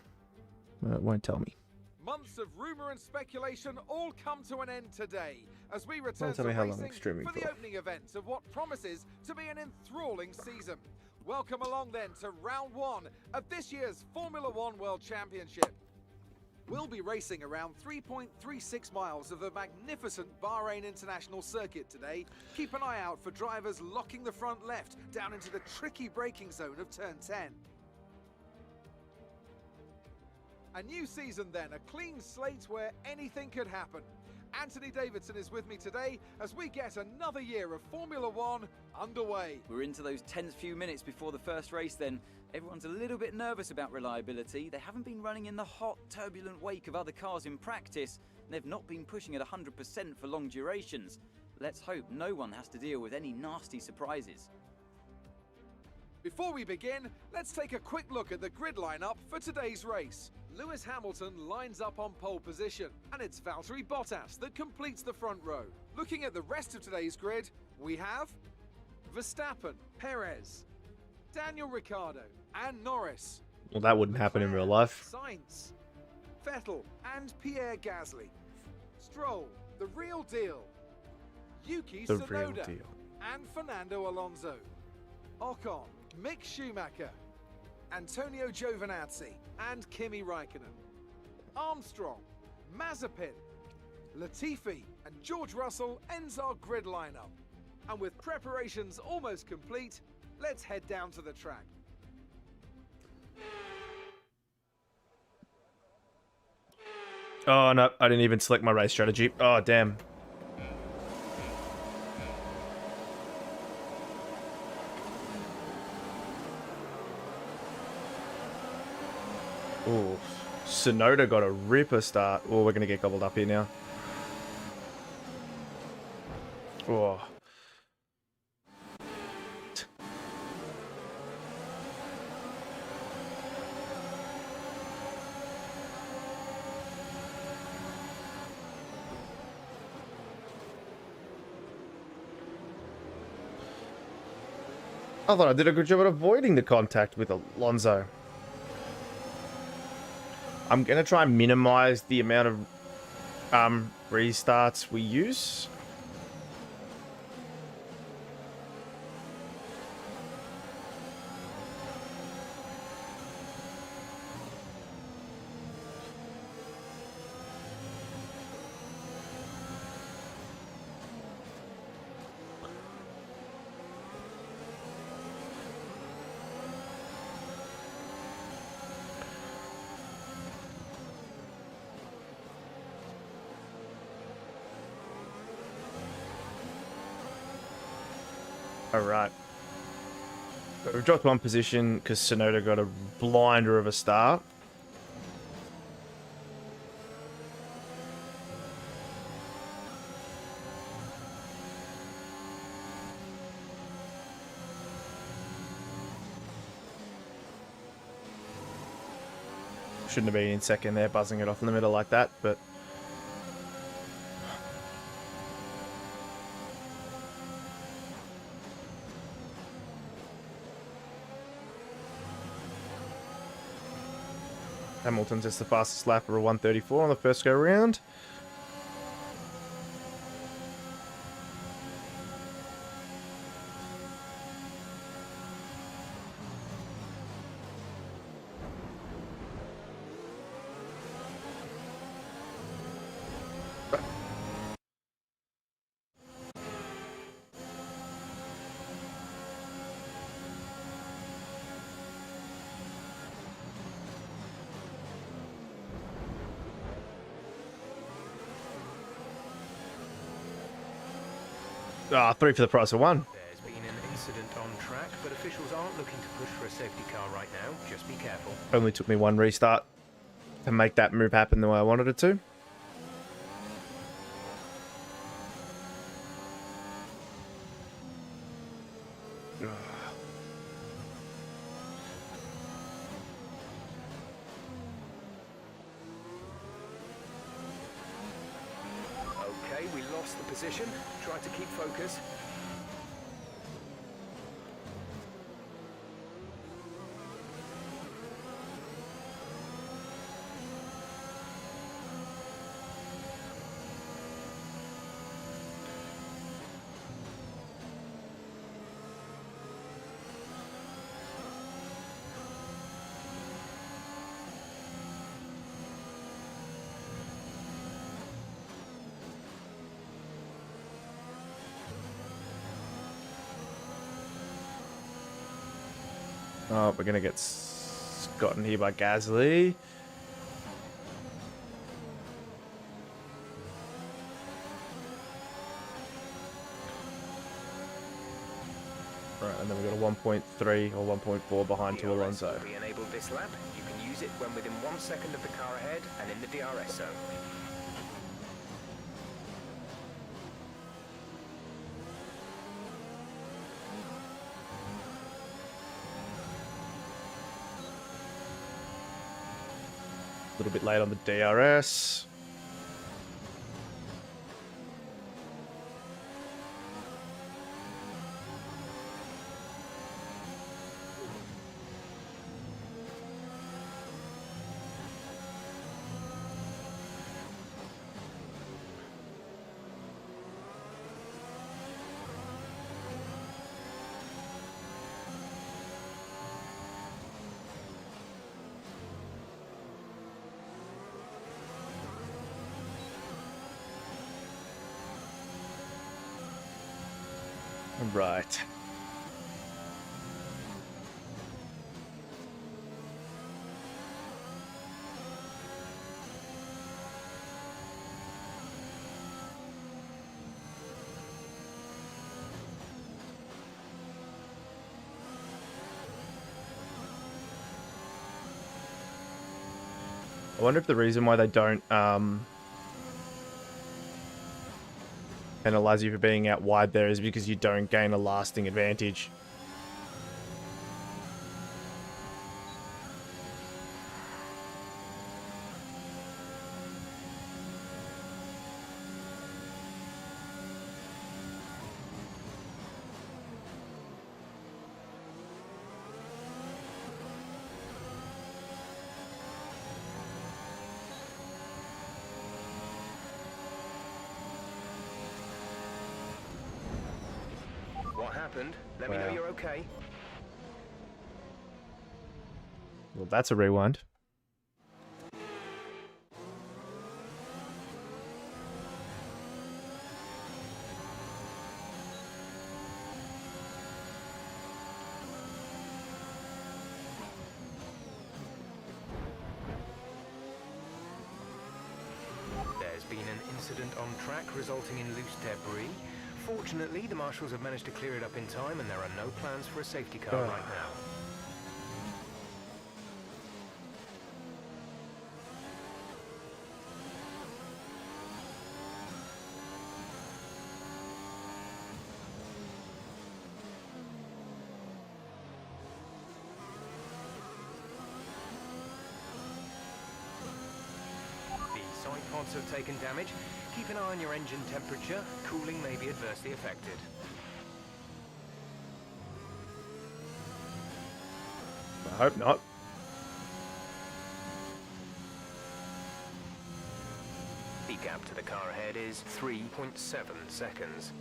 Speaker 1: It won't tell me.
Speaker 5: Months of rumour and speculation all come to an end today as we return
Speaker 1: Don't tell
Speaker 5: to
Speaker 1: me how long I'm
Speaker 5: racing
Speaker 1: streaming
Speaker 5: for the
Speaker 1: for.
Speaker 5: opening event of what promises to be an enthralling season. Welcome along then to round one of this year's Formula One World Championship. We'll be racing around 3.36 miles of the magnificent Bahrain International Circuit today. Keep an eye out for drivers locking the front left down into the tricky braking zone of turn 10. A new season then, a clean slate where anything could happen. Anthony Davidson is with me today as we get another year of Formula One underway.
Speaker 7: We're into those tense few minutes before the first race then. Everyone's a little bit nervous about reliability. They haven't been running in the hot, turbulent wake of other cars in practice. And they've not been pushing at 100% for long durations. Let's hope no one has to deal with any nasty surprises.
Speaker 5: Before we begin, let's take a quick look at the grid lineup for today's race. Lewis Hamilton lines up on pole position, and it's Valtteri Bottas that completes the front row. Looking at the rest of today's grid, we have Verstappen, Perez, Daniel Ricciardo, and Norris.
Speaker 1: Well, that wouldn't happen in real life.
Speaker 5: Sainz, Vettel, and Pierre Gasly. Stroll, the real deal. Yuki
Speaker 1: The real
Speaker 5: Tsunoda,
Speaker 1: deal.
Speaker 5: and Fernando Alonso. Ocon, Mick Schumacher, Antonio Giovinazzi, and Kimi Raikkonen. Armstrong, Mazepin, Latifi, and George Russell ends our grid lineup. And with preparations almost complete, let's head down to the track.
Speaker 1: Oh, no, I didn't even select my race strategy. Oh, damn. Oh, Tsunoda got a ripper start. Oh, we're going to get gobbled up here now. Oh. I thought I did a good job at avoiding the contact with Alonso. I'm going to try and minimize the amount of restarts we use. Alright. We've dropped one position because Tsunoda got a blinder of a start. Shouldn't have been in second there, buzzing it off in the middle like that, but... Hamilton's just the fastest lap of a 134 on the first go round. Ah, 3 for the price of 1.
Speaker 4: There's been an incident on track, but officials aren't looking to push for a safety car right now. Just be careful.
Speaker 1: Only took me one restart to make that move happen the way I wanted it to.
Speaker 4: Okay, we lost the position. Try to keep focus.
Speaker 1: Oh, we're gonna get gotten here by Gasly. Right, and then we've got a 1.3 or 1.4 behind to
Speaker 4: DRS
Speaker 1: Alonso.
Speaker 4: will be enabled this lap. You can use it when within 1 second of the car ahead and in the DRS zone.
Speaker 1: A little bit late on the DRS. Right. I wonder if the reason why they don't penalize you for being out wide there is because you don't gain a lasting advantage.
Speaker 4: What happened? Let me know
Speaker 1: Wow.
Speaker 4: you're okay.
Speaker 1: Well, that's a rewind.
Speaker 4: There's been an incident on track resulting in loose debris. Fortunately, the marshals have managed to clear it up in time and there are no plans for a safety car right now. The side pods have taken damage. Keep an eye on your engine temperature. Cooling may be adversely affected.
Speaker 1: I hope not.
Speaker 4: The gap to the car ahead is 3.7 seconds.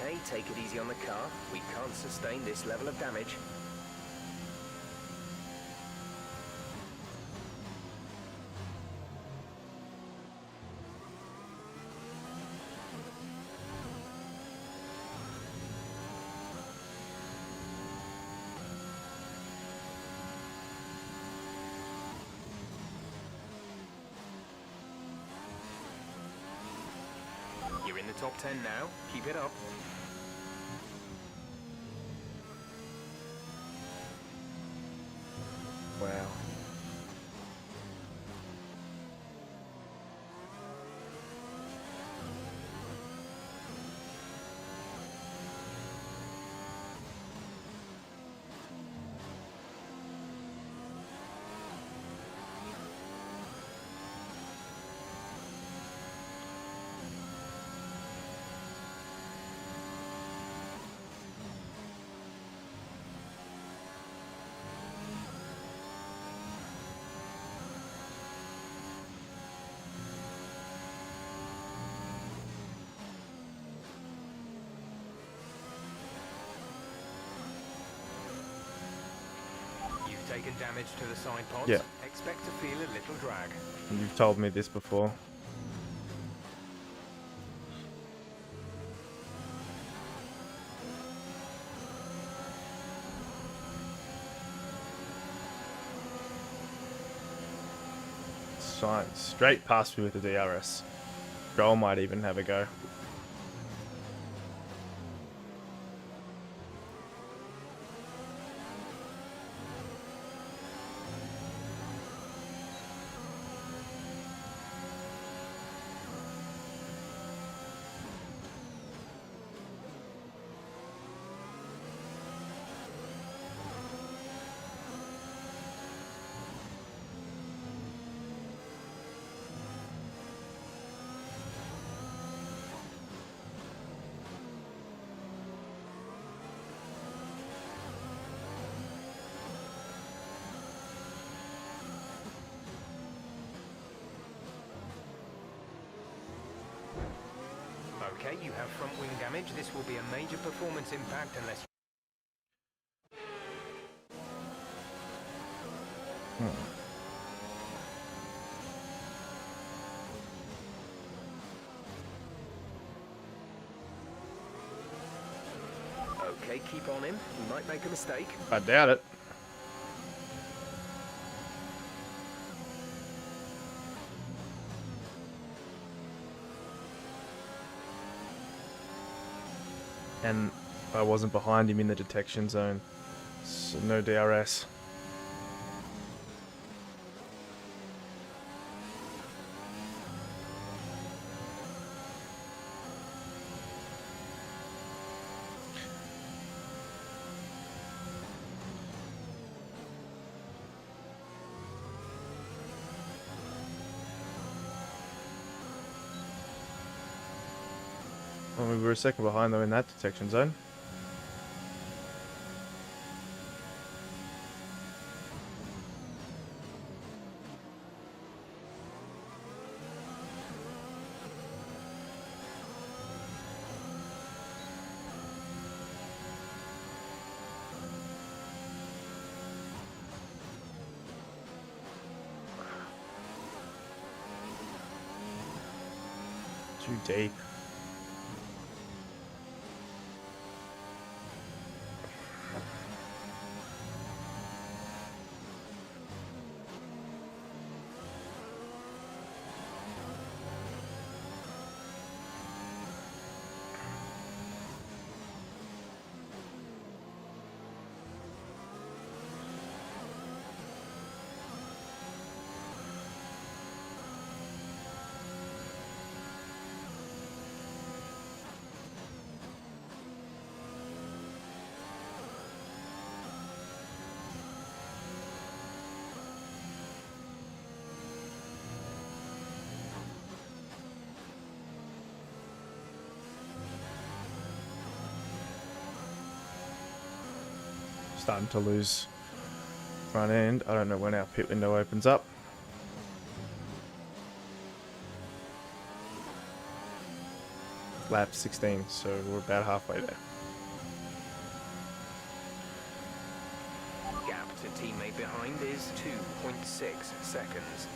Speaker 4: Okay, take it easy on the car. We can't sustain this level of damage. You're in the top 10 now. Keep it up.
Speaker 1: Wow.
Speaker 4: taken damage to the side pods,
Speaker 1: Yeah.
Speaker 4: expect to feel a little drag.
Speaker 1: You've told me this before. Science. Straight past me with the DRS. Joel might even have a go.
Speaker 4: Okay, you have front wing damage. This will be a major performance impact unless... Okay, keep on him. He might make a mistake.
Speaker 1: I doubt it. And I wasn't behind him in the detection zone, so no DRS. Well, we were a second behind though in that detection zone. Too deep. Starting to lose front end. I don't know when our pit window opens up. Lap 16, so we're about halfway there.
Speaker 4: Gap to teammate behind is 2.6 seconds.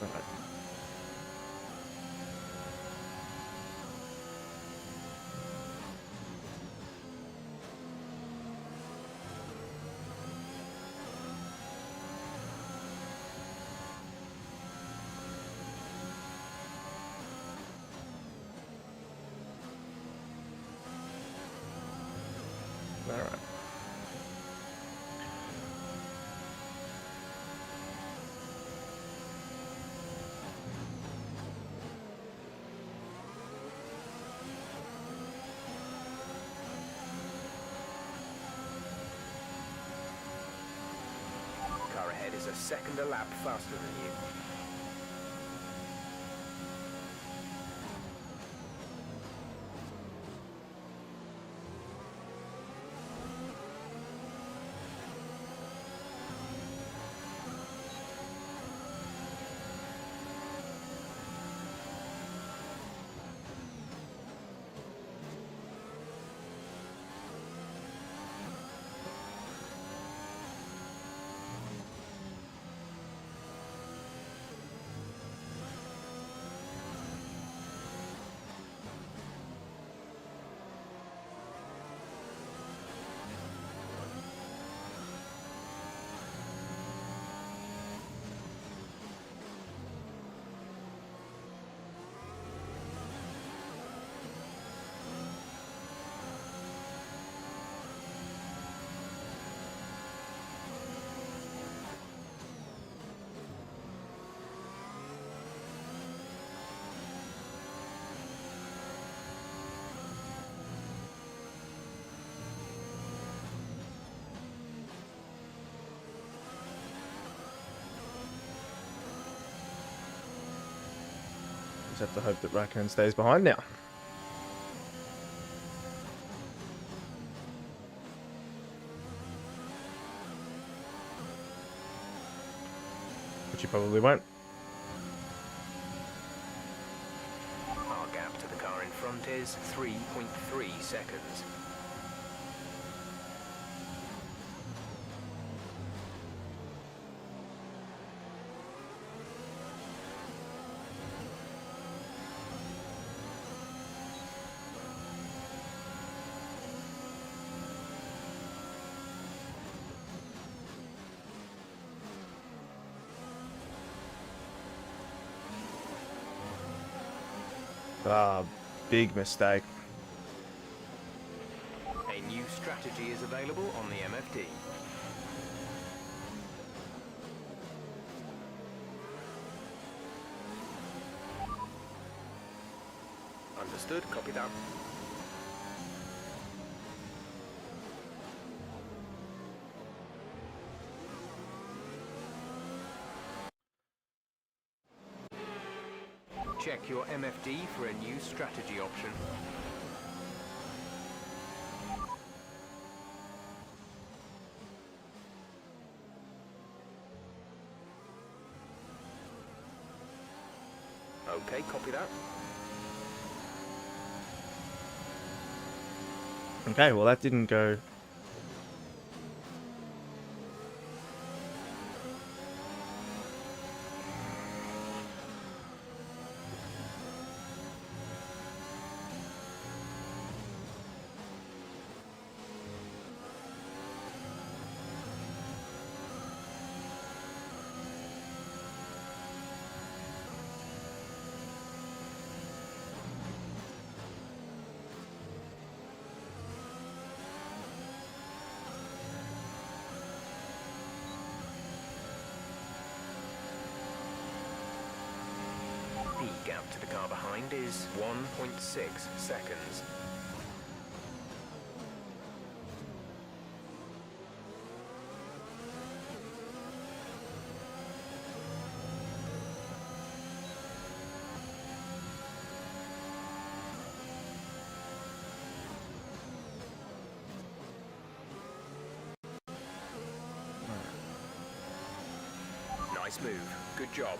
Speaker 1: Alright.
Speaker 4: ahead is a second a lap faster than you.
Speaker 1: Just have to hope that Raccoon stays behind now. Which he probably won't.
Speaker 4: Our gap to the car in front is 3.3 seconds.
Speaker 1: Ah, big mistake.
Speaker 4: A new strategy is available on the MFD. Understood, copy that. Check your MFD for a new strategy option. Okay, copy that.
Speaker 1: Okay, well that didn't go.
Speaker 4: The gap to the car behind is 1.6 seconds. Nice move. Good job.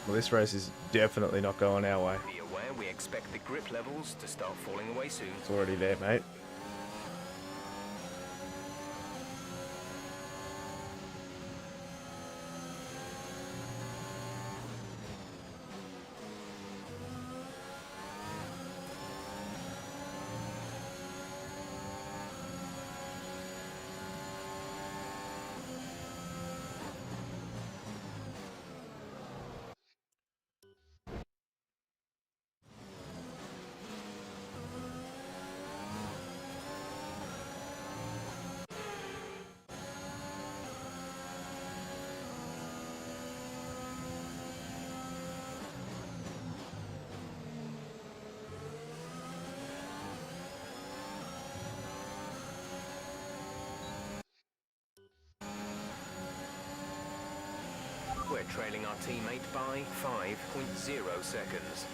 Speaker 1: Well, this race is definitely not going our way.
Speaker 4: Be aware we expect the grip levels to start falling away soon.
Speaker 1: It's already there, mate.
Speaker 4: we're trailing our teammate by 5.0 seconds.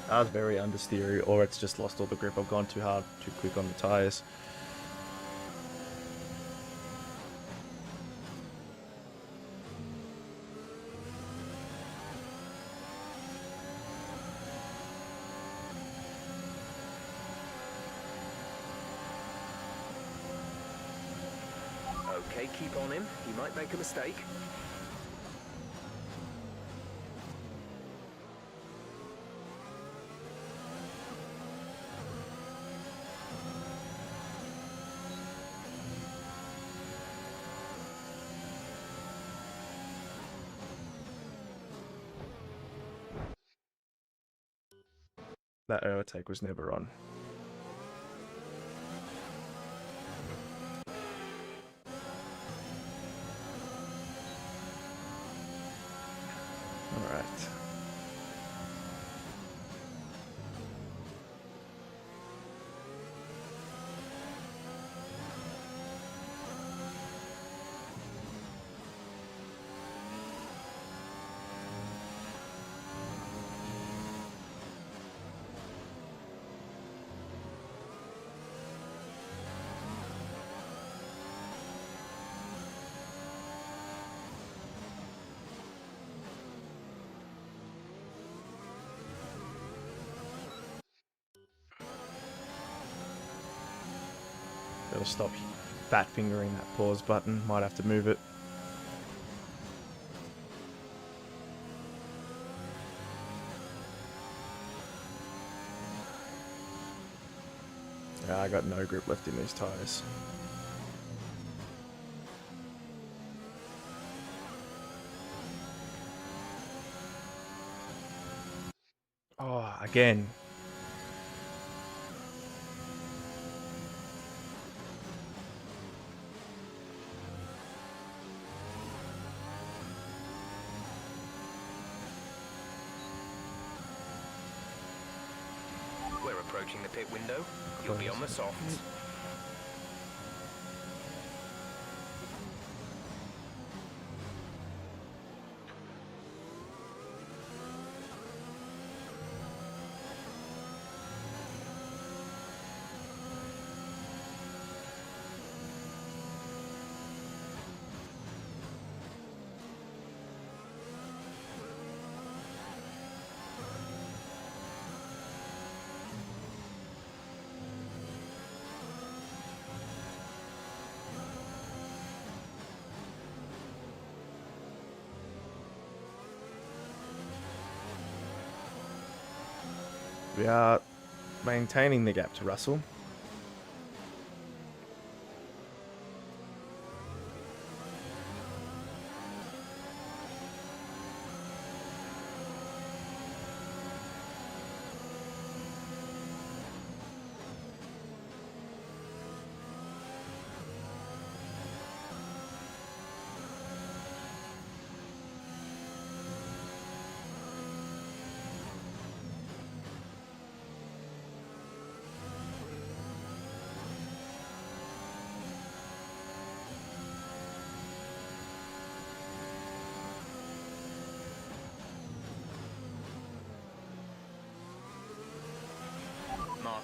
Speaker 1: That was very understeery, or it's just lost all the grip. I've gone too hard, too quick on the tyres.
Speaker 4: Okay, keep on him. He might make a mistake.
Speaker 1: That overtake was never on. All right. Gotta stop fat fingering that pause button. Might have to move it. Yeah, I got no grip left in these tires. Oh, again.
Speaker 4: We're approaching the pit window. You'll be on the softs.
Speaker 1: We are maintaining the gap to Russell.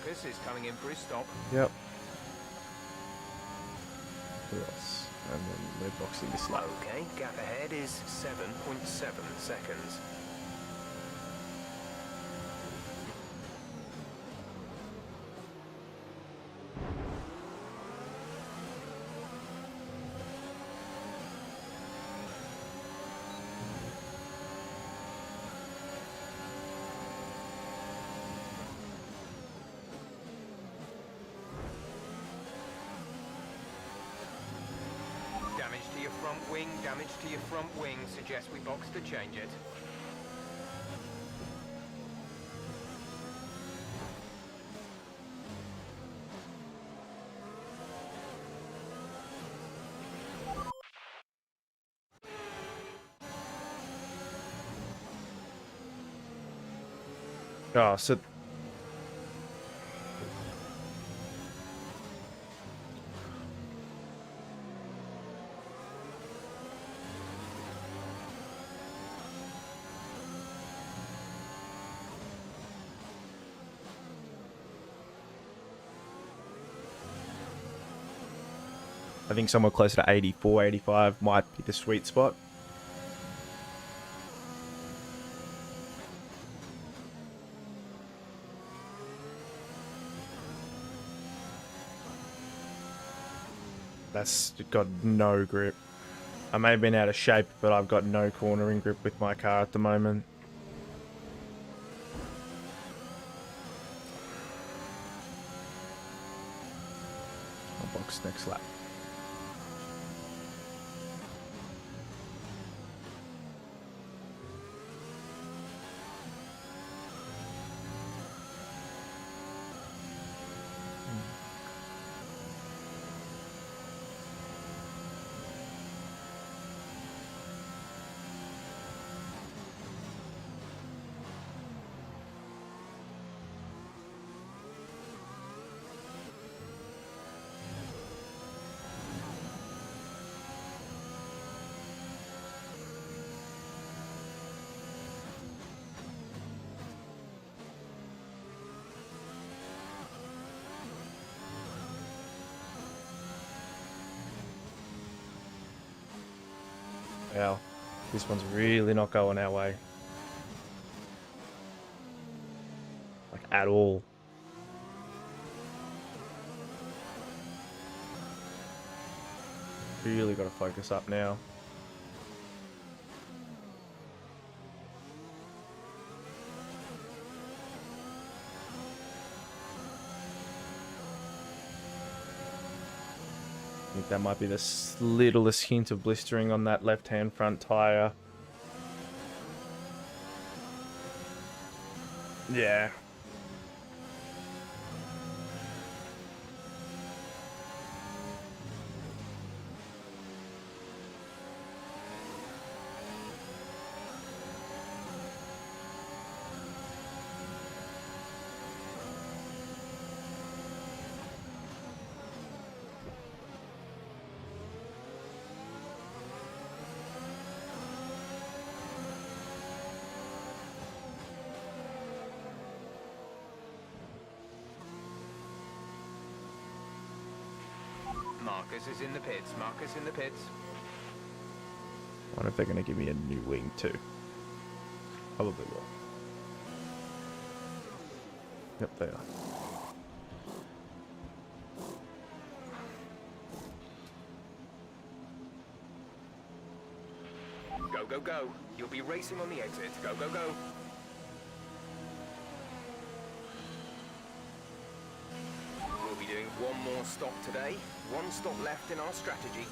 Speaker 4: Marcus is coming in for his stop.
Speaker 1: Yep. Who else? And then we're boxing this lap.
Speaker 4: Okay, gap ahead is 7.7 seconds. Damage to your front wing suggests we box to change it.
Speaker 1: Oh, so I think somewhere closer to 84, 85 might be the sweet spot. That's got no grip. I may have been out of shape, but I've got no cornering grip with my car at the moment. I'll box next lap. Wow, this one's really not going our way. Like, at all. Really got to focus up now. I think that might be the littlest hint of blistering on that left-hand front tire. Yeah.
Speaker 4: Marcus is in the pits. Marcus in the pits.
Speaker 1: I wonder if they're going to give me a new wing too. Probably will. Yep, they are.
Speaker 4: Go, go, go. You'll be racing on the exit. Go, go, go. We'll be doing one more stop today. One stop left in our strategy.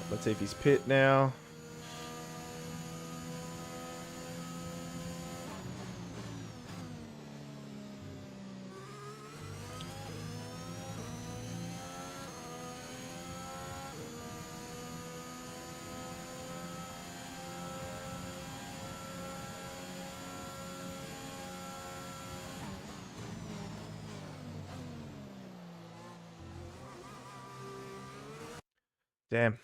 Speaker 1: Let's see if he's pit now. Damn.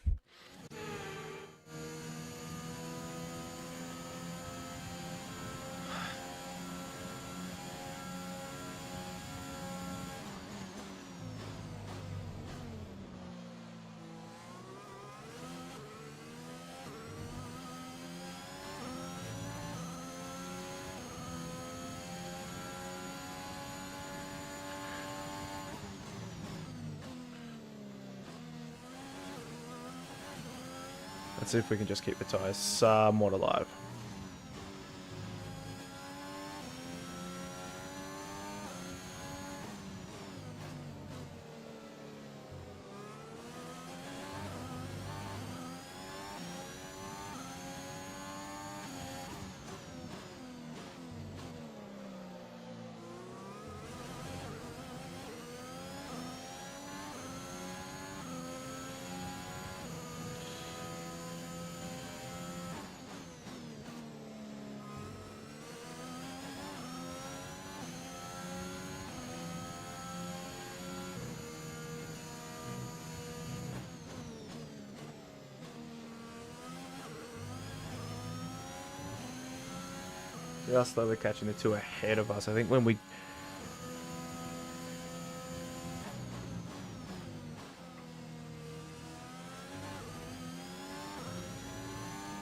Speaker 1: Let's see if we can just keep the tyres somewhat alive. Just slowly catching the two ahead of us. I think when we...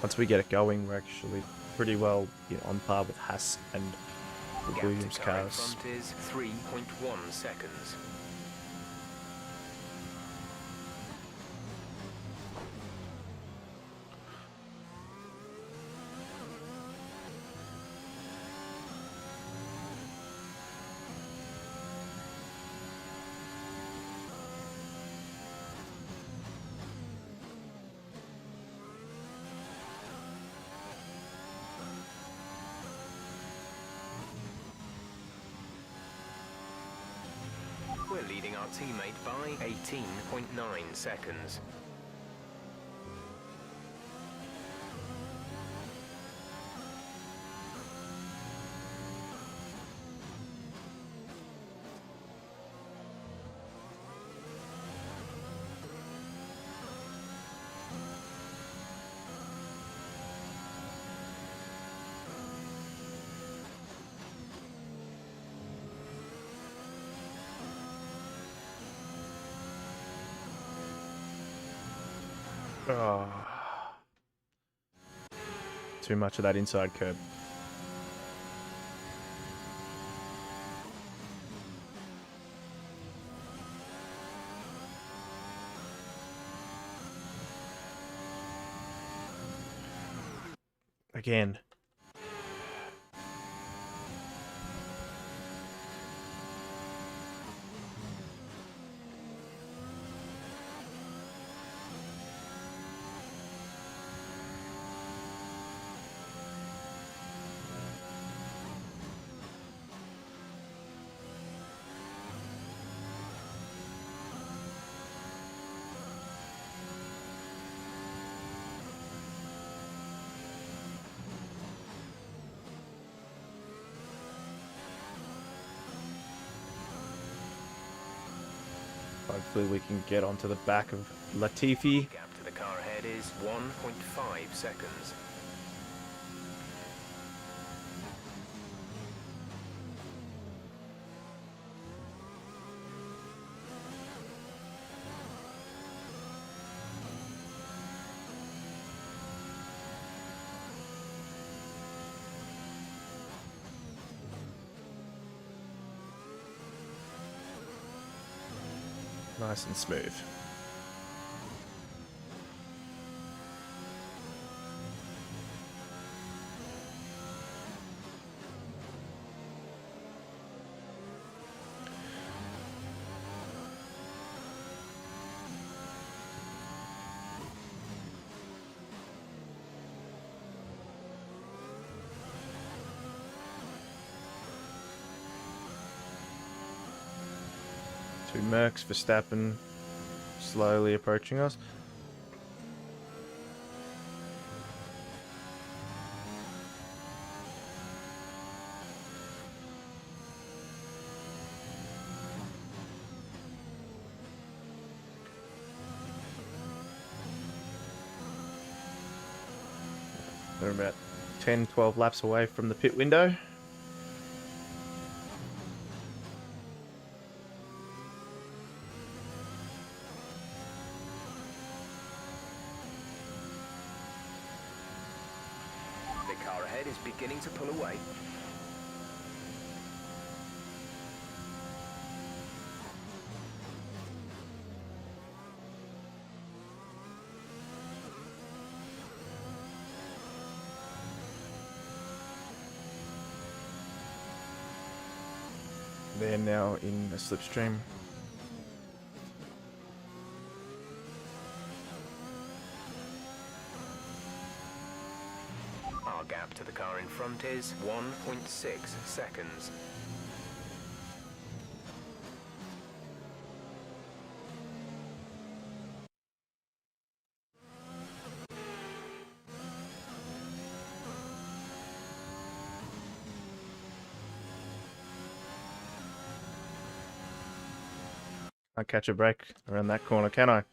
Speaker 1: Once we get it going, we're actually pretty well, you know, on par with Haas and the
Speaker 4: Gap
Speaker 1: Williams
Speaker 4: to car in
Speaker 1: cars.
Speaker 4: front is 3.1 seconds. We're leading our teammate by 18.9 seconds.
Speaker 1: Oh. Too much of that inside curb. Again. Hopefully we can get onto the back of Latifi.
Speaker 4: Gap to the car ahead is 1.5 seconds.
Speaker 1: Nice and smooth. Two Mercs, Verstappen slowly approaching us. They're about 10, 12 laps away from the pit window.
Speaker 4: The car ahead is beginning to pull away.
Speaker 1: They're now in a slipstream.
Speaker 4: Our gap to the car in front is 1.6 seconds.
Speaker 1: Can't catch a break around that corner, can I?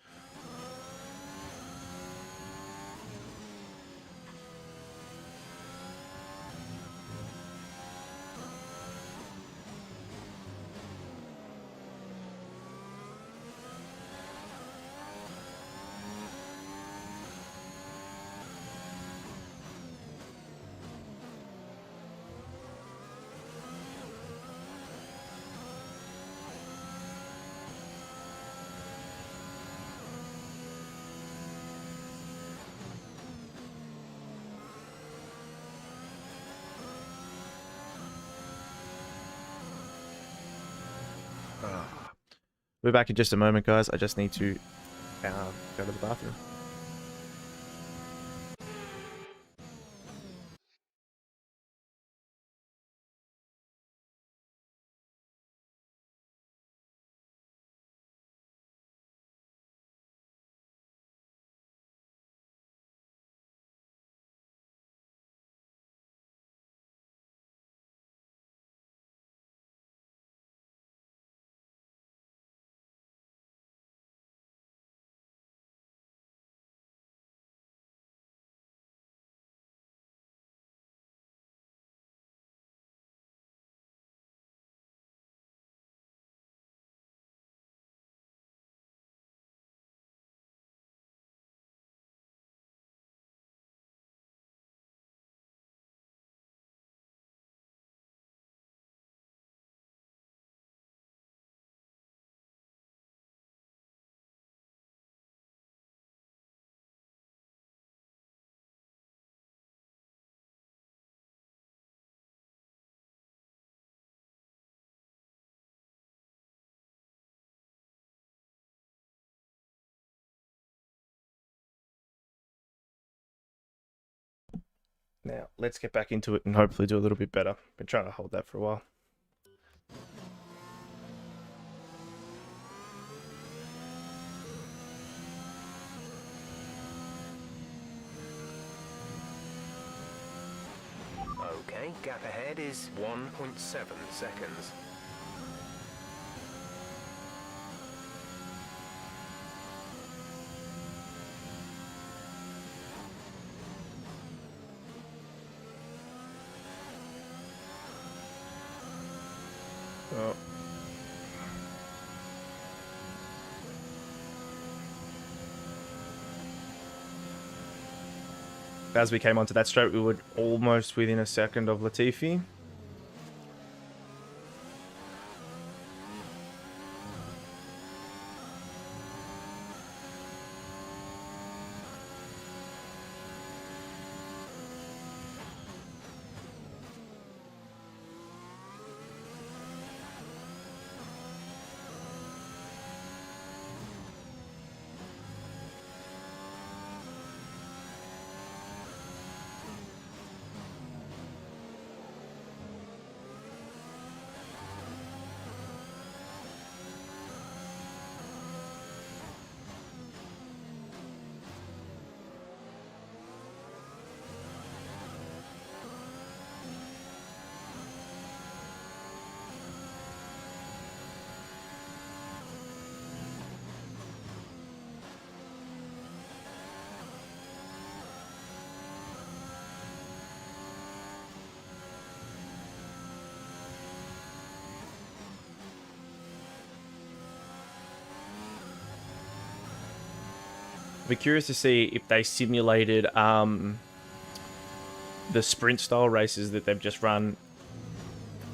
Speaker 1: We're back in just a moment, guys. I just need to go to the bathroom. Now, let's get back into it and hopefully do a little bit better. Been trying to hold that for a while.
Speaker 4: Okay, gap ahead is 1.7 seconds.
Speaker 1: Oh. As we came onto that straight, we were almost within a second of Latifi. I'd be curious to see if they simulated the sprint style races that they've just run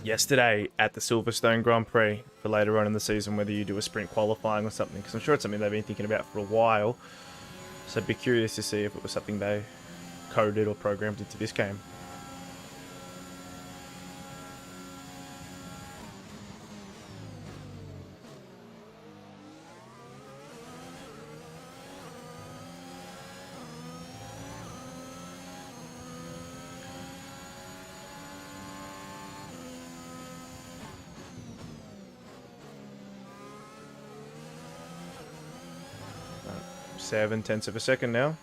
Speaker 1: yesterday at the Silverstone Grand Prix for later on in the season, whether you do a sprint qualifying or something, because I'm sure it's something they've been thinking about for a while. So I'd be curious to see if it was something they coded or programmed into this game. Seven tenths of a second now.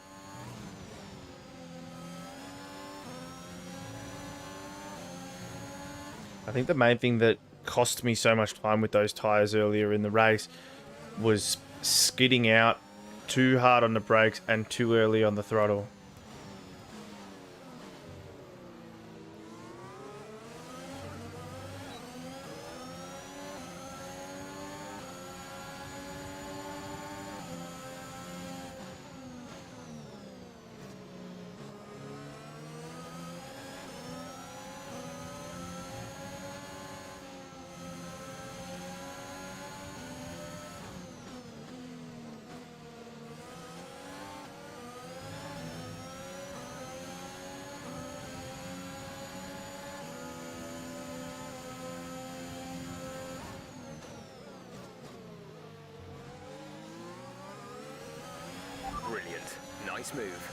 Speaker 1: I think the main thing that cost me so much time with those tyres earlier in the race was skidding out too hard on the brakes and too early on the throttle.
Speaker 4: Brilliant. Nice move.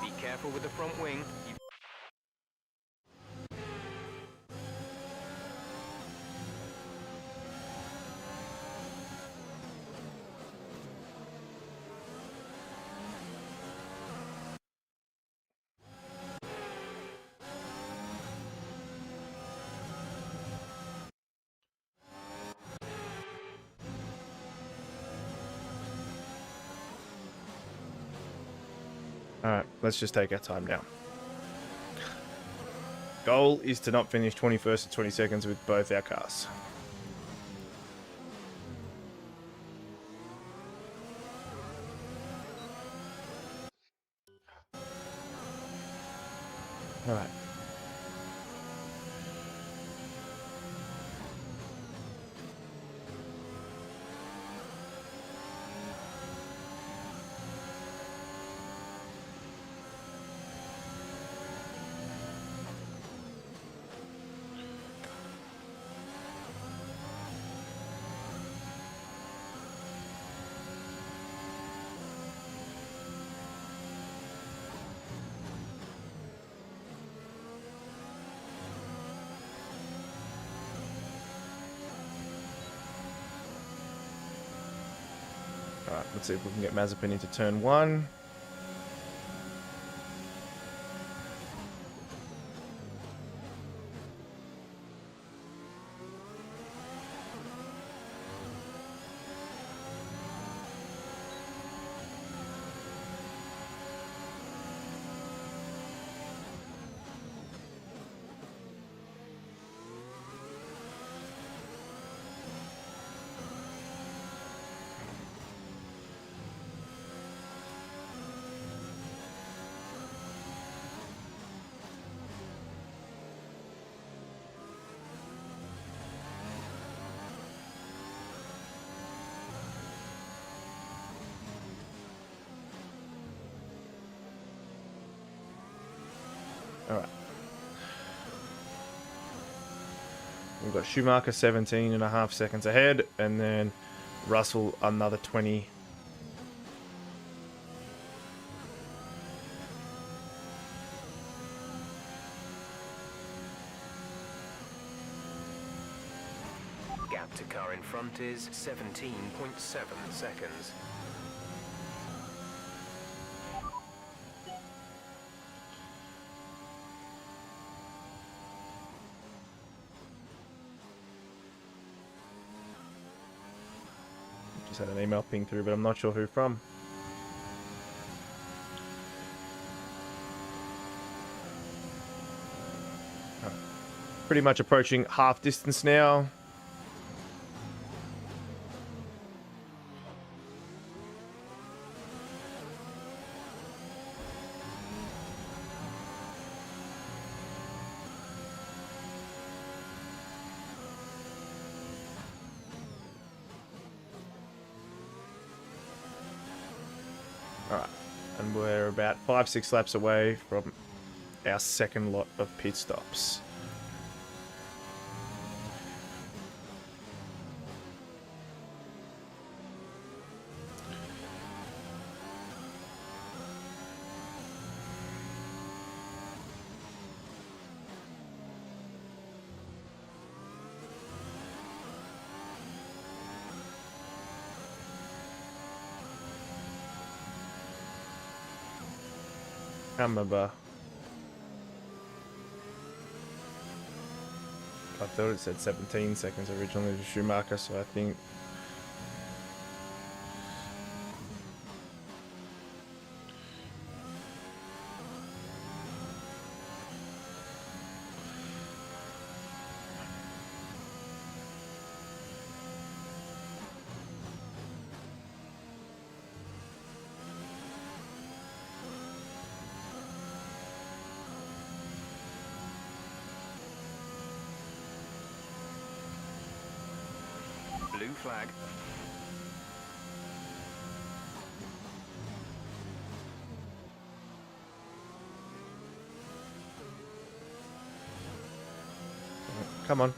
Speaker 4: Be careful with the front wing.
Speaker 1: Alright, let's just take our time now. Goal is to not finish 21st or 22nd with both our cars. Alright. Alright, let's see if we can get Mazepin into turn one. Alright. We've got Schumacher 17.5 seconds ahead, and then Russell another 20.
Speaker 4: Gap to car in front is 17.7 seconds.
Speaker 1: Just had an email ping through, but I'm not sure who from. Pretty much approaching half distance now. Alright, and we're about 5-6 laps away from our second lot of pit stops. Can't remember. I thought it said 17 seconds originally to Schumacher, so I think...
Speaker 4: Blue flag.
Speaker 1: Come on.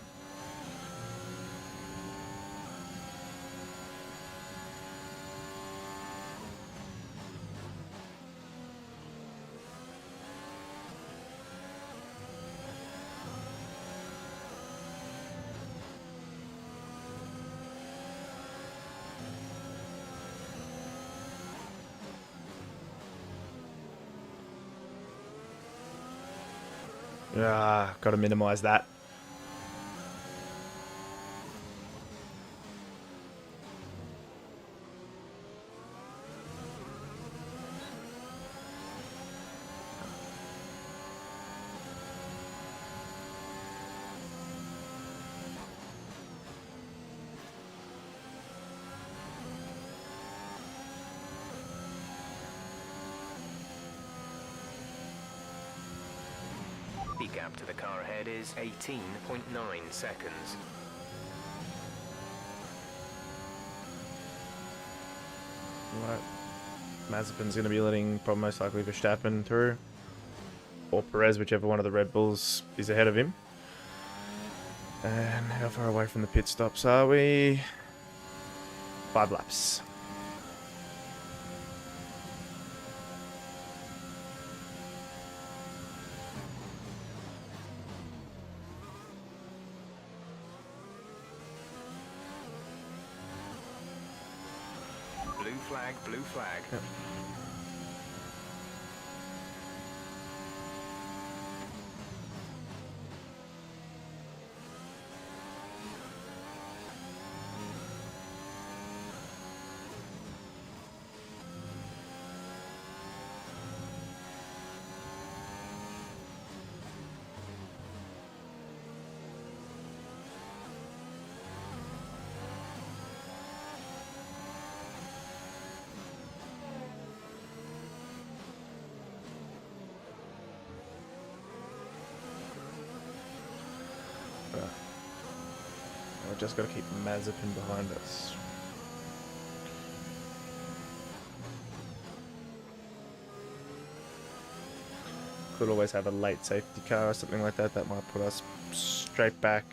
Speaker 1: Ah, got to minimize that.
Speaker 4: The gap to the car ahead is 18.9 seconds.
Speaker 1: Right. Mazepin's going to be letting probably most likely Verstappen through. Or Perez, whichever one of the Red Bulls is ahead of him. And how far away from the pit stops are we? 5 laps.
Speaker 4: Blue flag, blue flag.
Speaker 1: Yep. We've just got to keep Mazepin behind us. Could always have a late safety car or something like that. That might put us straight back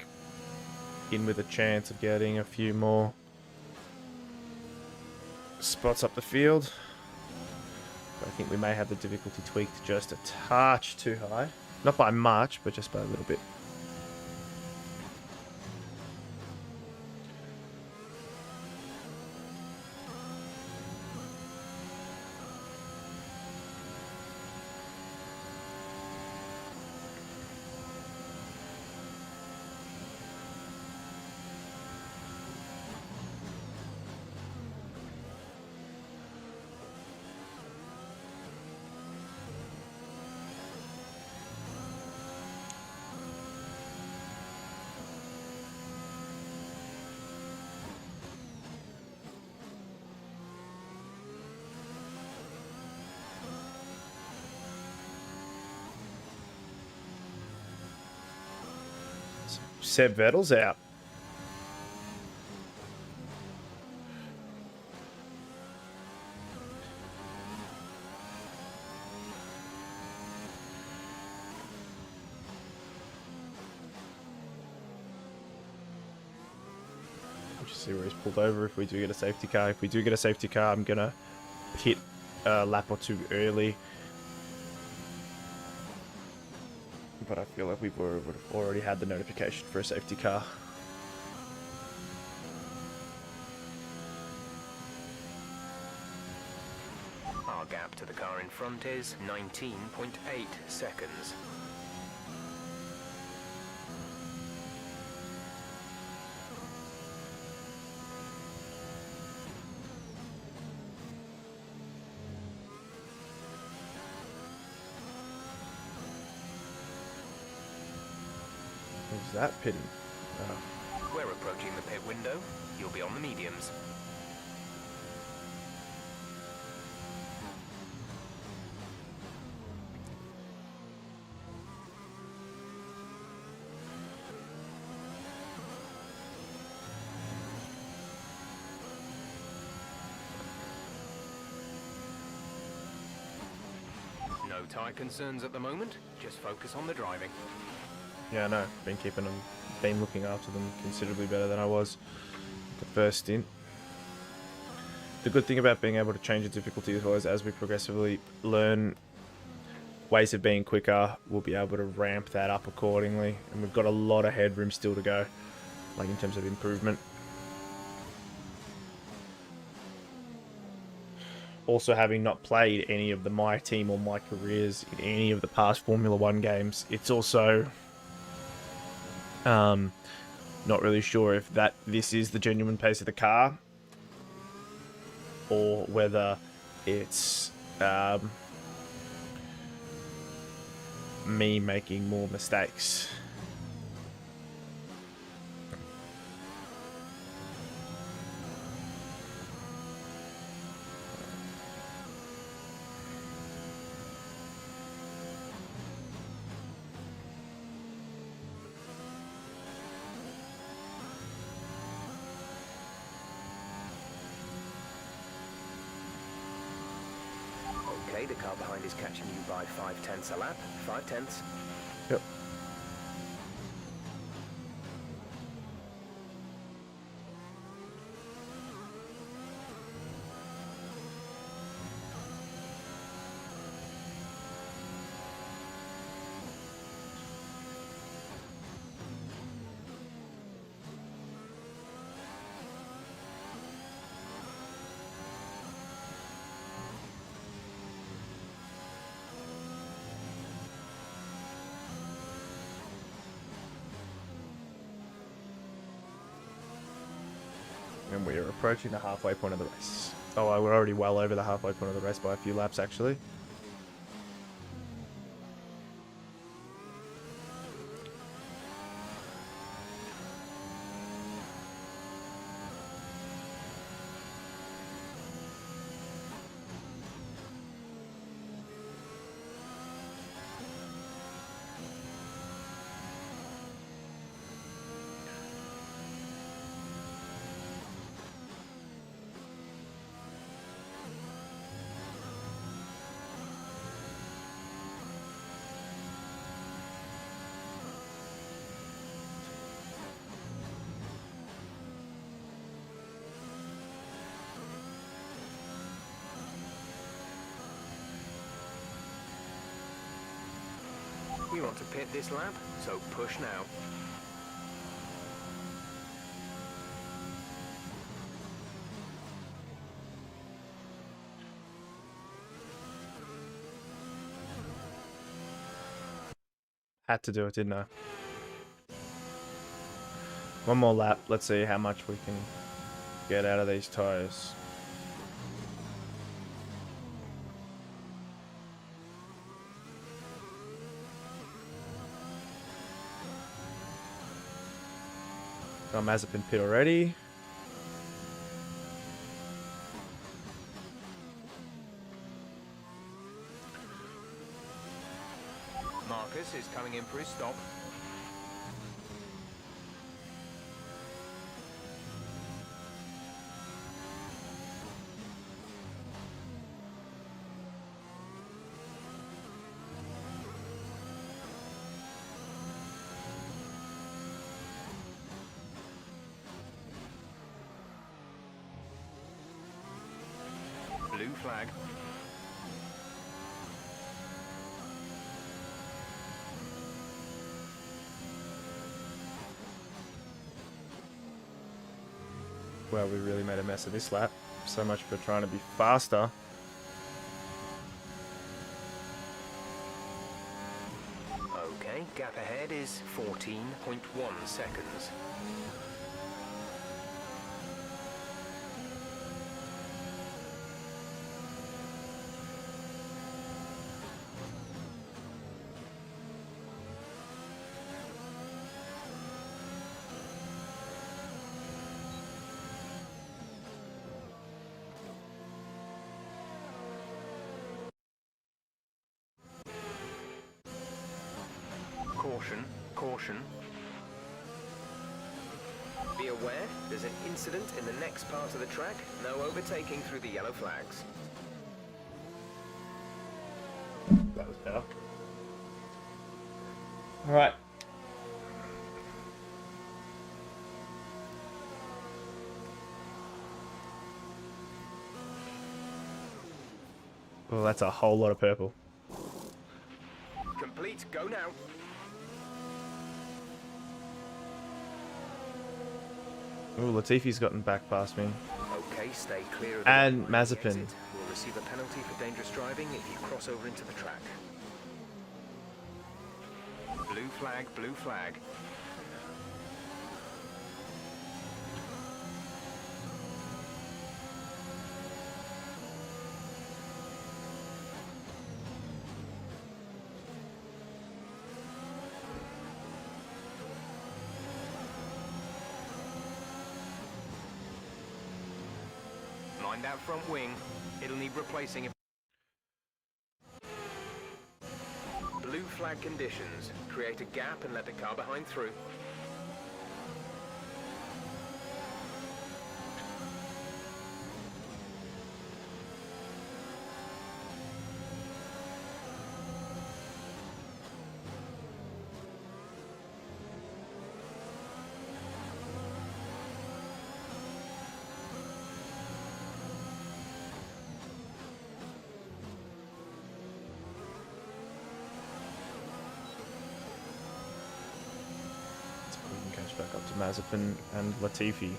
Speaker 1: in with a chance of getting a few more spots up the field. But I think we may have the difficulty tweaked just a touch too high. Not by much, but just by a little bit. Seb Vettel's out. We'll just see where he's pulled over if we do get a safety car. If we do get a safety car, I'm going to hit a lap or two early. But I feel like we would have already had the notification for a safety car.
Speaker 4: Our gap to the car in front is 19.8 seconds.
Speaker 1: Who's that pitting?
Speaker 4: We're approaching the pit window. You'll be on the mediums. No tyre concerns at the moment. Just focus on the driving.
Speaker 1: Yeah, I know. Been looking after them considerably better than I was the first stint. The good thing about being able to change the difficulty as well is as we progressively learn ways of being quicker, we'll be able to ramp that up accordingly. And we've got a lot of headroom still to go, like in terms of improvement. Also, having not played any of my team or my careers in any of the past Formula 1 games, it's also not really sure if this is the genuine pace of the car or whether it's me making more mistakes.
Speaker 4: Okay, the car behind is catching you by 5/10 a lap. 5/10.
Speaker 1: Yep. And we are approaching the halfway point of the race. Oh, well, we're already well over the halfway point of the race by a few laps, actually.
Speaker 4: We want to pit this lap, so push now.
Speaker 1: Had to do it, didn't I? One more lap. Let's see how much we can get out of these tires. Got Mazepin pit already.
Speaker 4: Marcus is coming in for his stop. Blue flag.
Speaker 1: Well, we really made a mess of this lap. So much for trying to be faster.
Speaker 4: Okay, gap ahead is 14.1 seconds. Caution, caution. Be aware, there's an incident in the next part of the track. No overtaking through the yellow flags.
Speaker 1: That was better. Alright. Well, that's a whole lot of purple.
Speaker 4: Complete, go now.
Speaker 1: Ooh, Latifi's gotten back past me.
Speaker 4: Okay, stay clear of the
Speaker 1: And
Speaker 4: right
Speaker 1: Mazepin.
Speaker 4: exit. Will receive a penalty for dangerous driving if you cross over into the track. Blue flag, blue flag. Mind that front wing. It'll need replacing. Blue flag conditions. Create a gap and let the car behind through.
Speaker 1: We can catch back up to Mazepin and Latifi.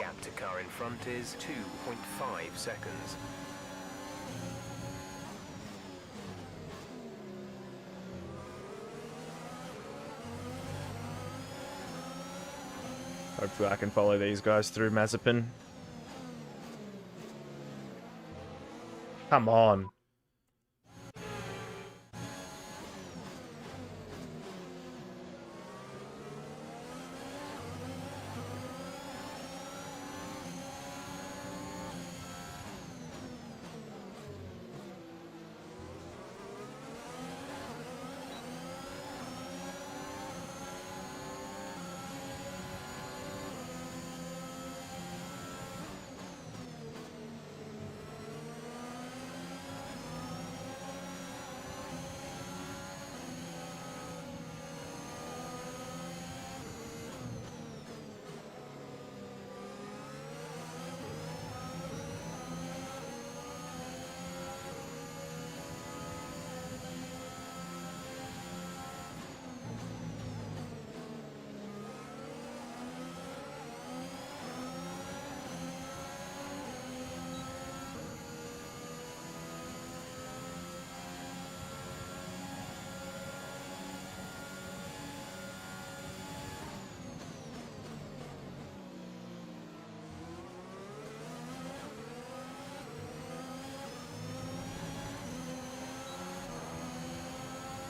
Speaker 4: gap to car in front is 2.5 seconds.
Speaker 1: Hopefully I can follow these guys through Mazepin. Come on.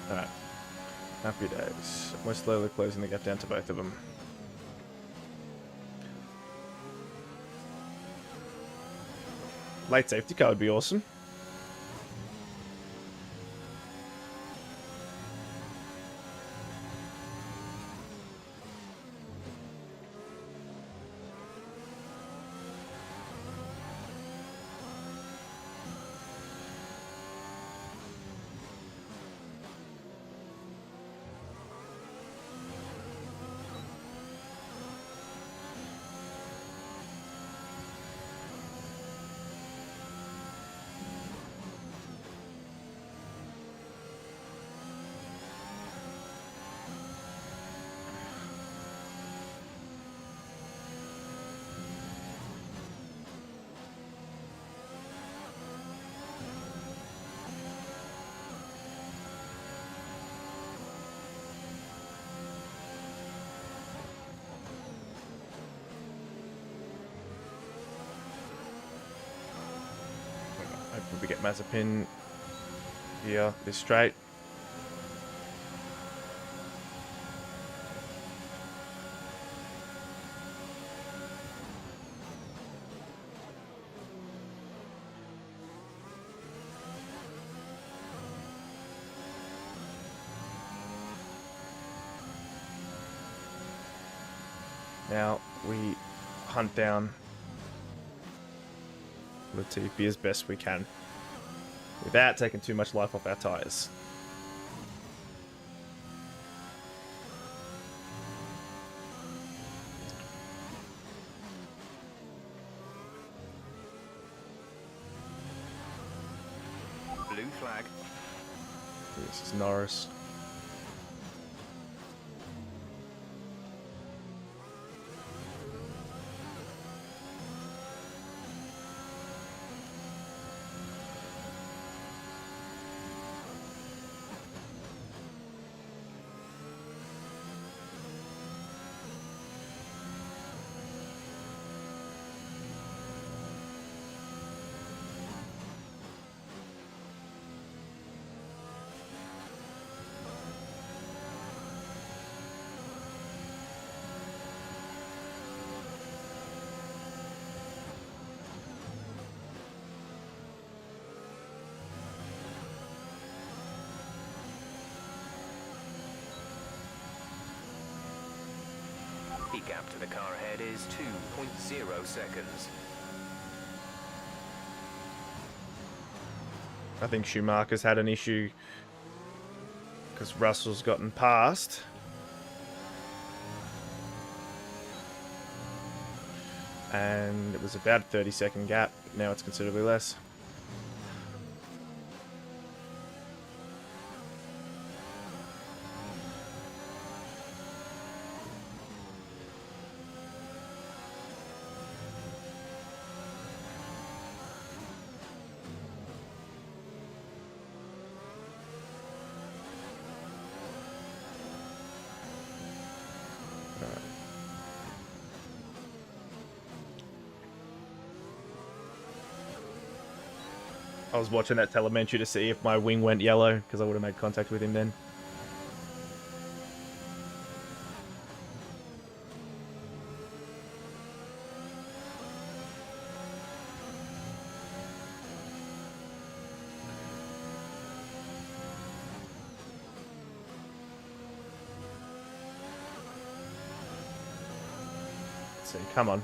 Speaker 1: Alright. Happy days. We're slowly closing the gap down to both of them. Late safety car would be awesome. Hopefully we get Mazepin here, this straight. Now we hunt down Latifi as best we can without taking too much life off our tyres.
Speaker 4: Blue flag.
Speaker 1: This is Norris.
Speaker 4: The gap to the car ahead is 2.0 seconds.
Speaker 1: I think Schumacher's had an issue because Russell's gotten past. And it was about a 30-second gap. Now it's considerably less. I was watching that telemetry to see if my wing went yellow, because I would have made contact with him then. Let's see, come on.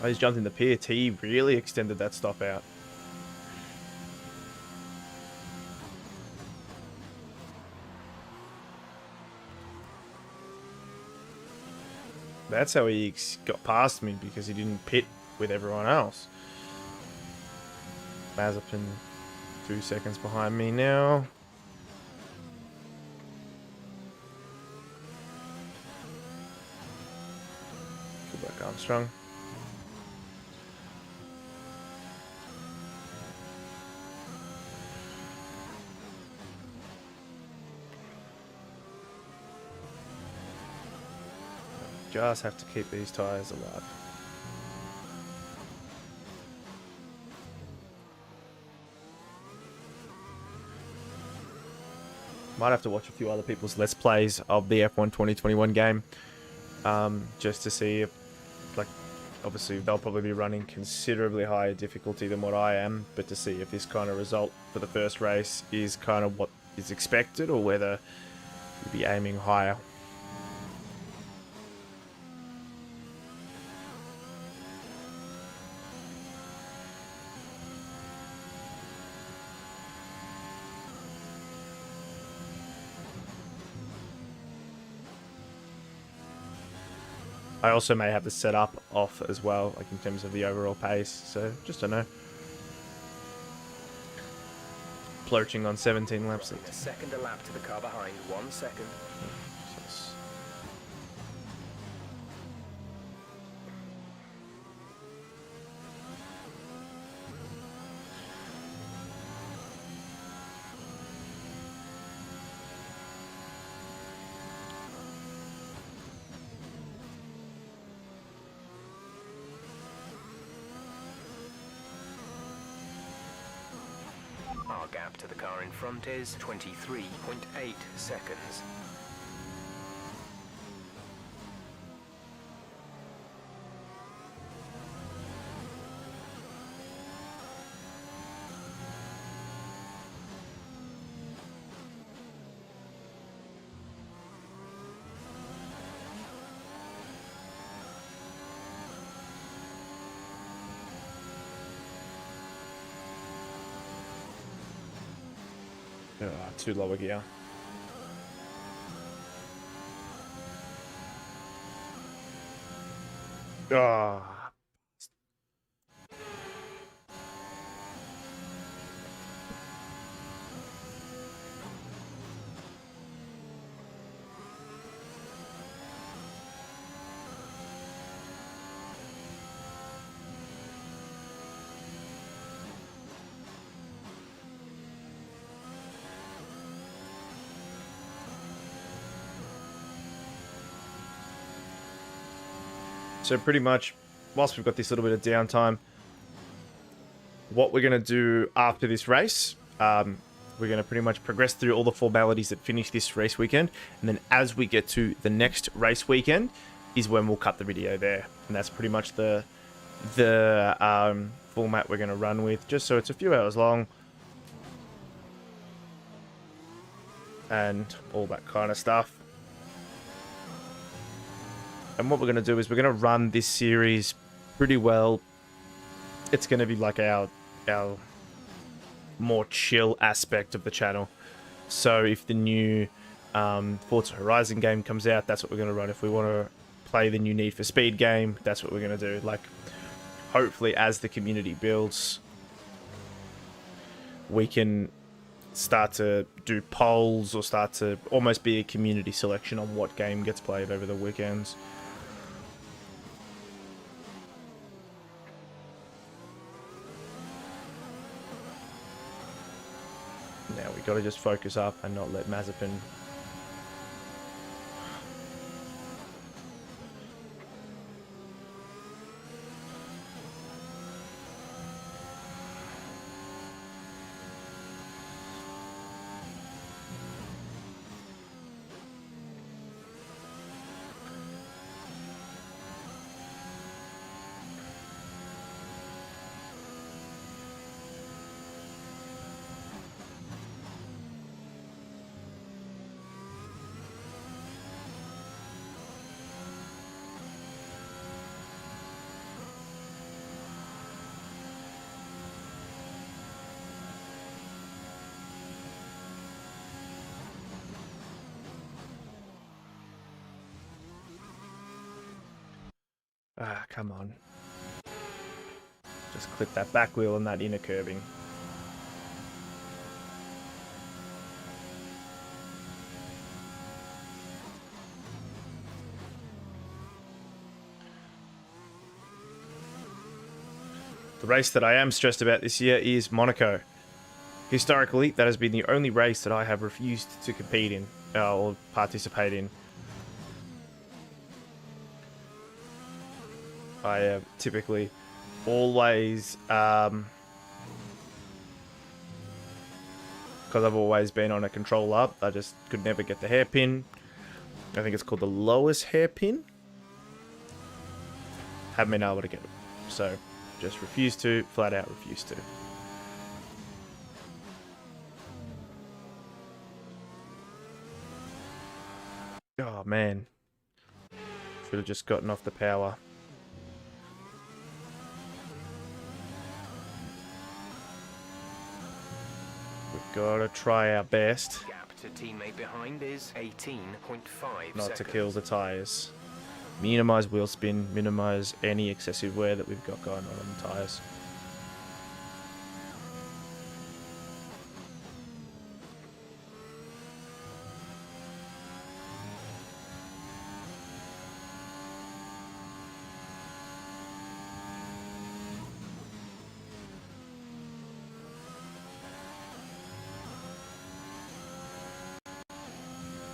Speaker 1: Oh, he's jumped in the pit. He really extended that stop out. That's how he got past me, because he didn't pit with everyone else. Mazepin 2 seconds behind me now. Good work, Armstrong. Just have to keep these tires alive. Might have to watch a few other people's Let's Plays of the F1 2021 game. Just to see if, like, obviously they'll probably be running considerably higher difficulty than what I am, but to see if this kind of result for the first race is kind of what is expected, or whether you'll be aiming higher. I also may have the setup off as well, like in terms of the overall pace, so just don't know. Approaching on 17 laps.
Speaker 4: A second a lap to the car behind, 1 second.
Speaker 1: Jesus.
Speaker 4: Our gap to the car in front is 23.8 seconds.
Speaker 1: Too low a gear. Ah. So pretty much, whilst we've got this little bit of downtime, what we're going to do after this race, we're going to pretty much progress through all the formalities that finish this race weekend. And then as we get to the next race weekend is when we'll cut the video there. And that's pretty much the format we're going to run with, just so it's a few hours long. And all that kind of stuff. And what we're going to do is we're going to run this series pretty well. It's going to be like our more chill aspect of the channel. So if the new Forza Horizon game comes out, that's what we're going to run. If we want to play the new Need for Speed game, that's what we're going to do. Like, hopefully as the community builds, we can start to do polls or start to almost be a community selection on what game gets played over the weekends. We've got to just focus up and not let Mazepin. Ah, come on. Just clip that back wheel and that inner curbing. The race that I am stressed about this year is Monaco. Historically, that has been the only race that I have refused to compete in or participate in. I have typically always, because I've always been on a control up, I just could never get the hairpin. I think it's called the lowest hairpin. Haven't been able to get it. So, just refuse to, flat out refuse to. Oh man. Should have just gotten off the power. Gotta try our best
Speaker 4: Gap to teammate behind is 18.5
Speaker 1: not
Speaker 4: seconds.
Speaker 1: to kill the tyres. Minimise wheel spin, minimise any excessive wear that we've got going on the tyres.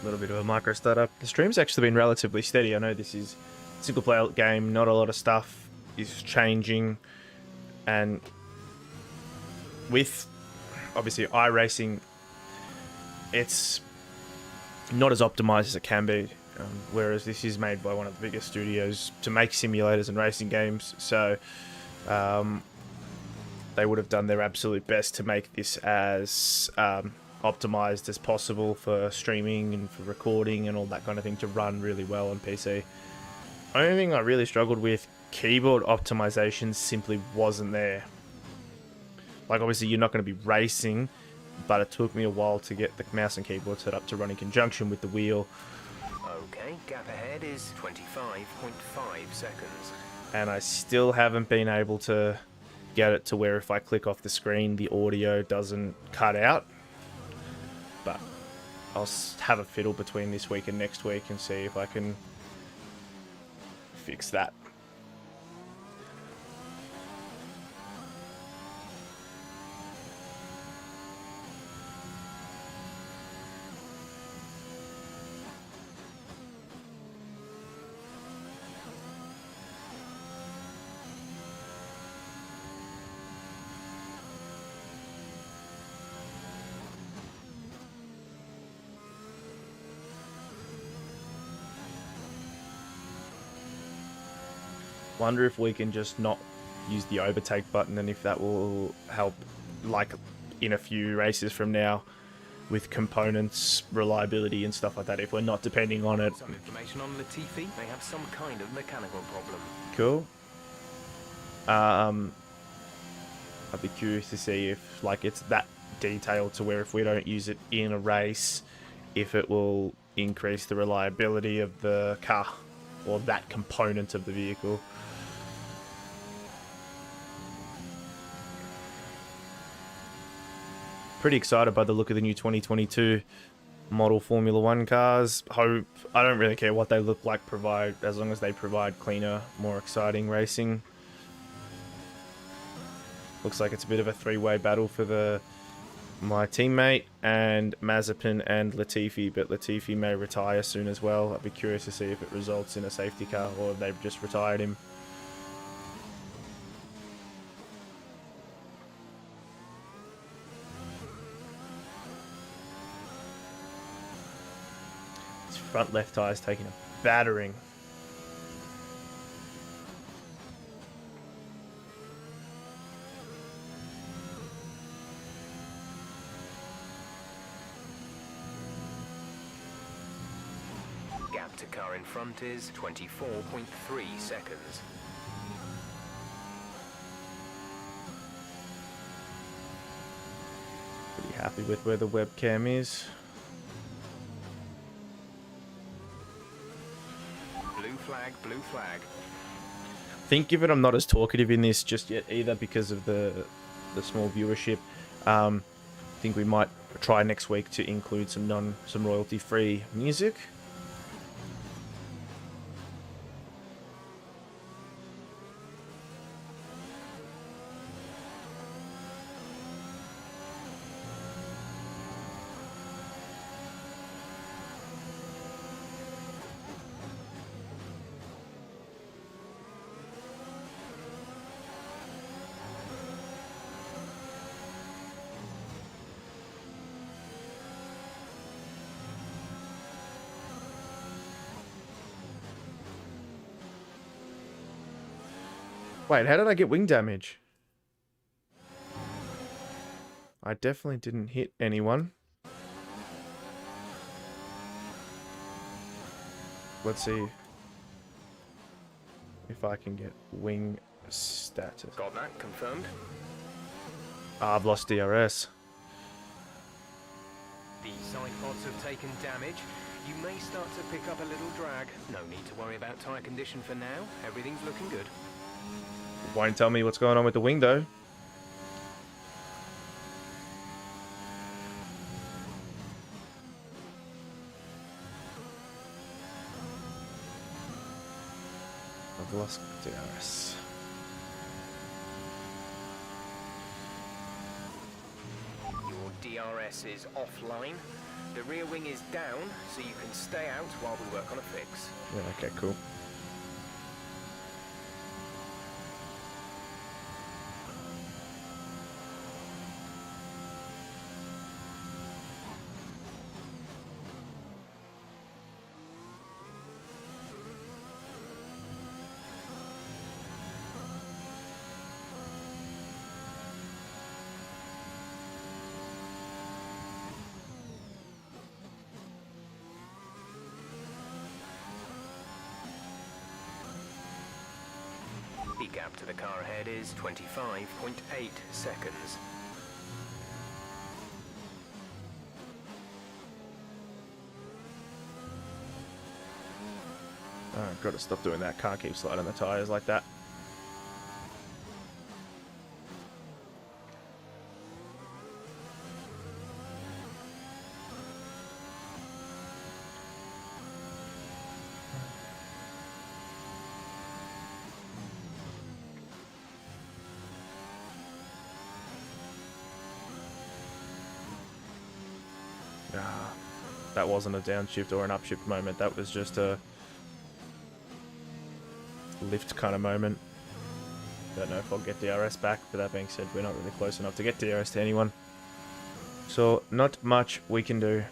Speaker 1: A little bit of a micro startup. The stream's actually been relatively steady. I know this is a single player game, not a lot of stuff is changing, and with obviously iRacing, it's not as optimized as it can be, whereas this is made by one of the biggest studios to make simulators and racing games, so they would have done their absolute best to make this as optimized as possible for streaming and for recording and all that kind of thing to run really well on PC. Only thing I really struggled with, keyboard optimization simply wasn't there. Like obviously you're not going to be racing, but it took me a while to get the mouse and keyboard set up to run in conjunction with the wheel.
Speaker 4: Okay, gap ahead is 25.5 seconds.
Speaker 1: And I still haven't been able to get it to where if I click off the screen the audio doesn't cut out. But I'll have a fiddle between this week and next week and see if I can fix that. Wonder if we can just not use the overtake button and if that will help, like in a few races from now, with components, reliability and stuff like that, if we're not depending on it.
Speaker 4: Some information on Latifi. They have some kind of mechanical problem.
Speaker 1: Cool. I'd be curious to see if like it's that detailed to where if we don't use it in a race, if it will increase the reliability of the car or that component of the vehicle. Pretty excited by the look of the new 2022 model Formula 1 cars. I don't really care what they look like, as long as they provide cleaner, more exciting racing. Looks like it's a bit of a three-way battle for the my teammate and Mazepin and Latifi, but Latifi may retire soon as well. I'd be curious to see if it results in a safety car or if they've just retired him. His front left tire is taking a battering.
Speaker 4: Gap to car in front is 24.3 seconds.
Speaker 1: Pretty happy with where the webcam is.
Speaker 4: Blue flag, blue flag.
Speaker 1: I think given I'm not as talkative in this just yet either because of the small viewership, I think we might try next week to include some royalty free music. Wait, how did I get wing damage? I definitely didn't hit anyone. Let's see if I can get wing status.
Speaker 4: Got that confirmed?
Speaker 1: Ah, I've lost DRS.
Speaker 4: The side pods have taken damage. You may start to pick up a little drag. No need to worry about tyre condition for now. Everything's looking good.
Speaker 1: Won't tell me what's going on with the wing though. I've lost DRS.
Speaker 4: Your DRS is offline. The rear wing is down, so you can stay out while we work on a fix.
Speaker 1: Yeah, okay, cool.
Speaker 4: The gap to the car ahead is 25.8 seconds.
Speaker 1: I've got to stop doing that. Can't keep sliding the tires like that. That wasn't a downshift or an upshift moment. That was just a lift kind of moment. Don't know if I'll get DRS back, but that being said, we're not really close enough to get DRS to anyone. So not much we can do.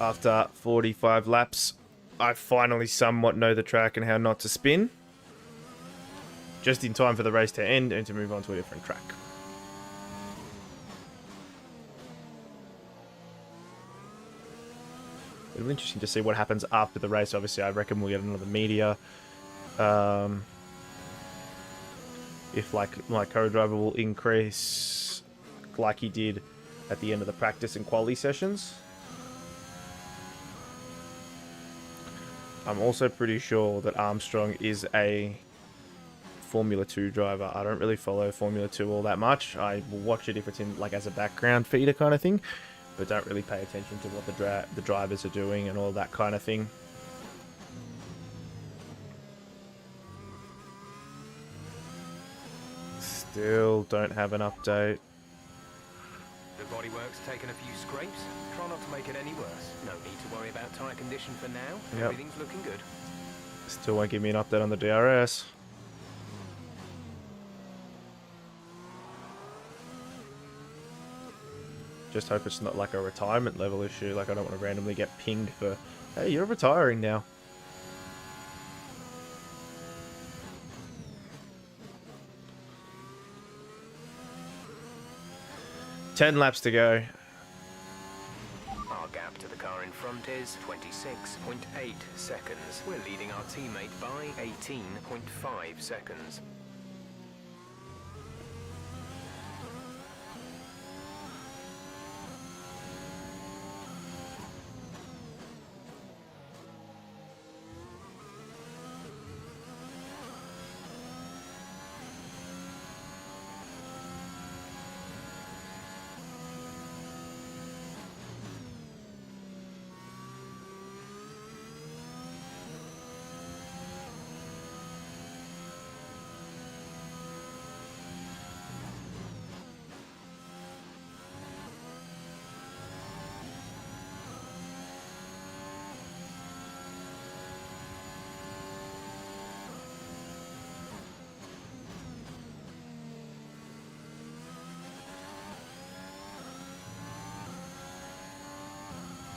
Speaker 1: After 45 laps, I finally somewhat know the track and how not to spin. Just in time for the race to end and to move on to a different track. It'll be interesting to see what happens after the race. Obviously, I reckon we'll get another media. If like my co-driver will increase like he did at the end of the practice and quali sessions. I'm also pretty sure that Armstrong is a Formula 2 driver. I don't really follow Formula 2 all that much. I will watch it if it's in like as a background feeder kind of thing, but don't really pay attention to what the drivers are doing and all that kind of thing. Still don't have an update.
Speaker 4: The bodywork's taken a few scrapes. Try not to make it any worse. No need to worry about tyre condition for now.
Speaker 1: Yep.
Speaker 4: Everything's looking good.
Speaker 1: Still won't give me an update on the DRS. Just hope it's not like a retirement level issue. Like I don't want to randomly get pinged for, hey, you're retiring now. Ten laps to go.
Speaker 4: Our gap to the car in front is 26.8 seconds. We're leading our teammate by 18.5 seconds.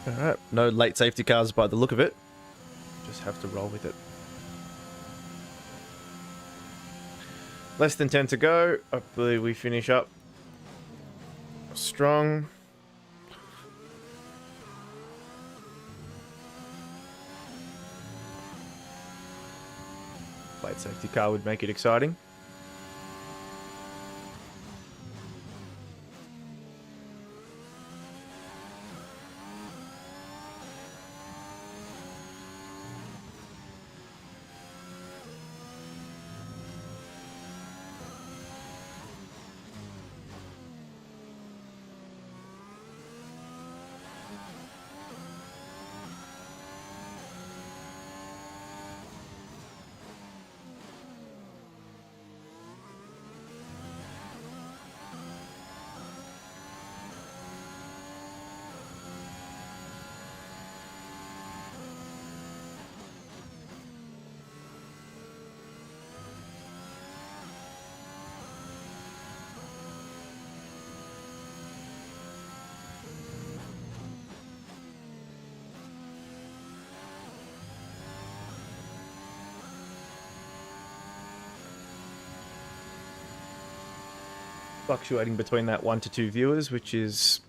Speaker 1: Alright, no late safety cars by the look of it. Just have to roll with it. Less than 10 to go. Hopefully we finish up strong. Late safety car would make it exciting. Fluctuating between that 1 to 2 viewers, which is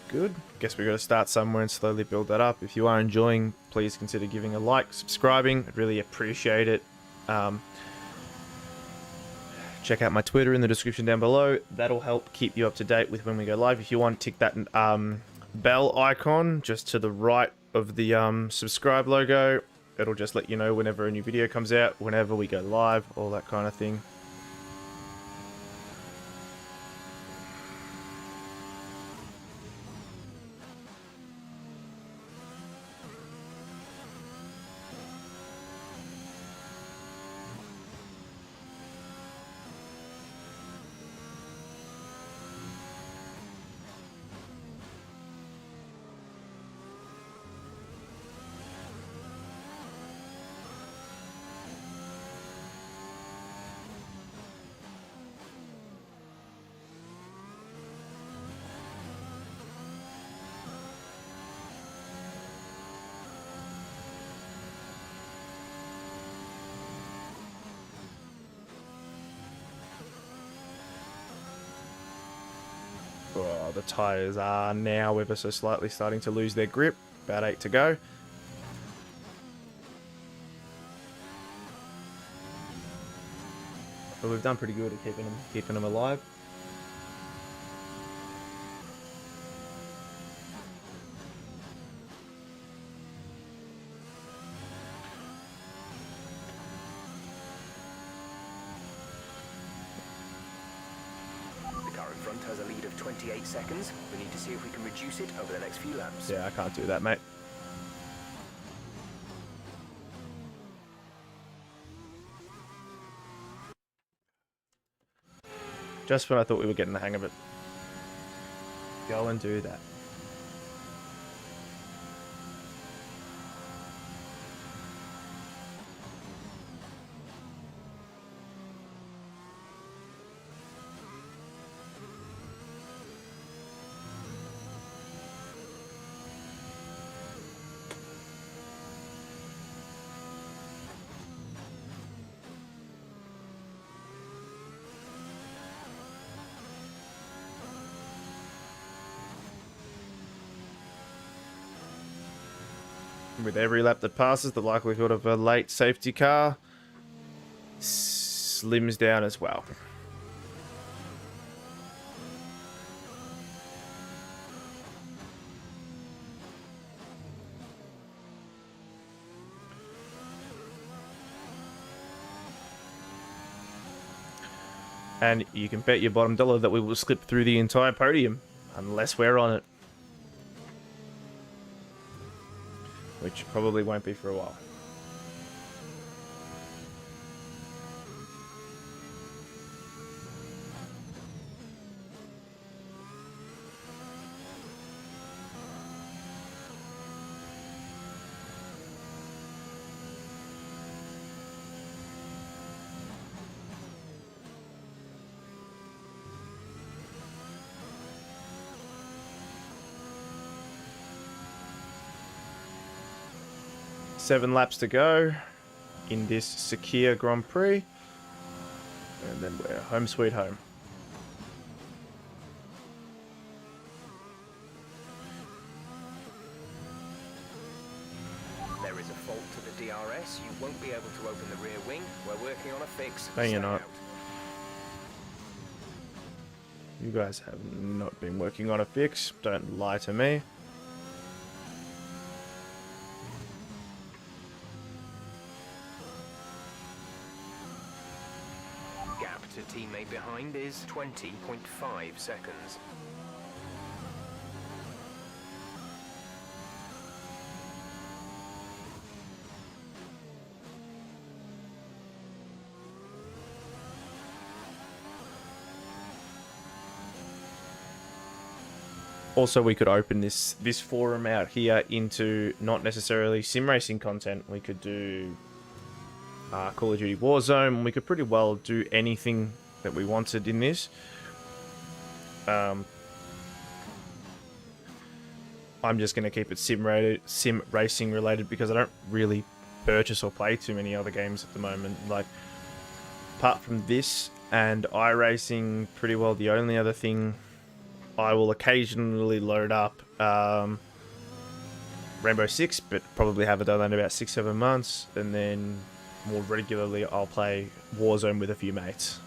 Speaker 1: good. Guess we got to start somewhere and slowly build that up. If you are enjoying, please consider giving a like, subscribing. I'd really appreciate it. Check out my Twitter in the description down below. That'll help keep you up to date with when we go live. If you want, tick that bell icon just to the right of the subscribe logo. It'll just let you know whenever a new video comes out, whenever we go live, all that kind of thing. the tyres are now ever so slightly starting to lose their grip. About 8 to go. But we've done pretty good at keeping them alive.
Speaker 4: The car in front has a lead of 28 seconds. We need to see if we can reduce it over the next few laps.
Speaker 1: Yeah, I can't do that, mate. Just when I thought we were getting the hang of it. Go and do that. With every lap that passes, the likelihood of a late safety car slims down as well. And you can bet your bottom dollar that we will slip through the entire podium unless we're on it. Which probably won't be for a while. Seven laps to go in this Sakia Grand Prix. And then we're home sweet home.
Speaker 4: There is a fault to the DRS. You won't be able to open the rear wing. We're working on a fix.
Speaker 1: No, you're
Speaker 4: Stay
Speaker 1: not.
Speaker 4: out.
Speaker 1: You guys have not been working on a fix. Don't lie to me.
Speaker 4: Gap to teammate behind is 20.5 seconds.
Speaker 1: Also, we could open this forum out here into not necessarily sim racing content. We could do Call of Duty Warzone. We could pretty well do anything that we wanted in this. I'm just going to keep it sim racing related because I don't really purchase or play too many other games at the moment. Like, apart from this and iRacing, pretty well the only other thing I will occasionally load up Rainbow Six, but probably haven't done that in about 6-7 months. And then more regularly, I'll play Warzone with a few mates.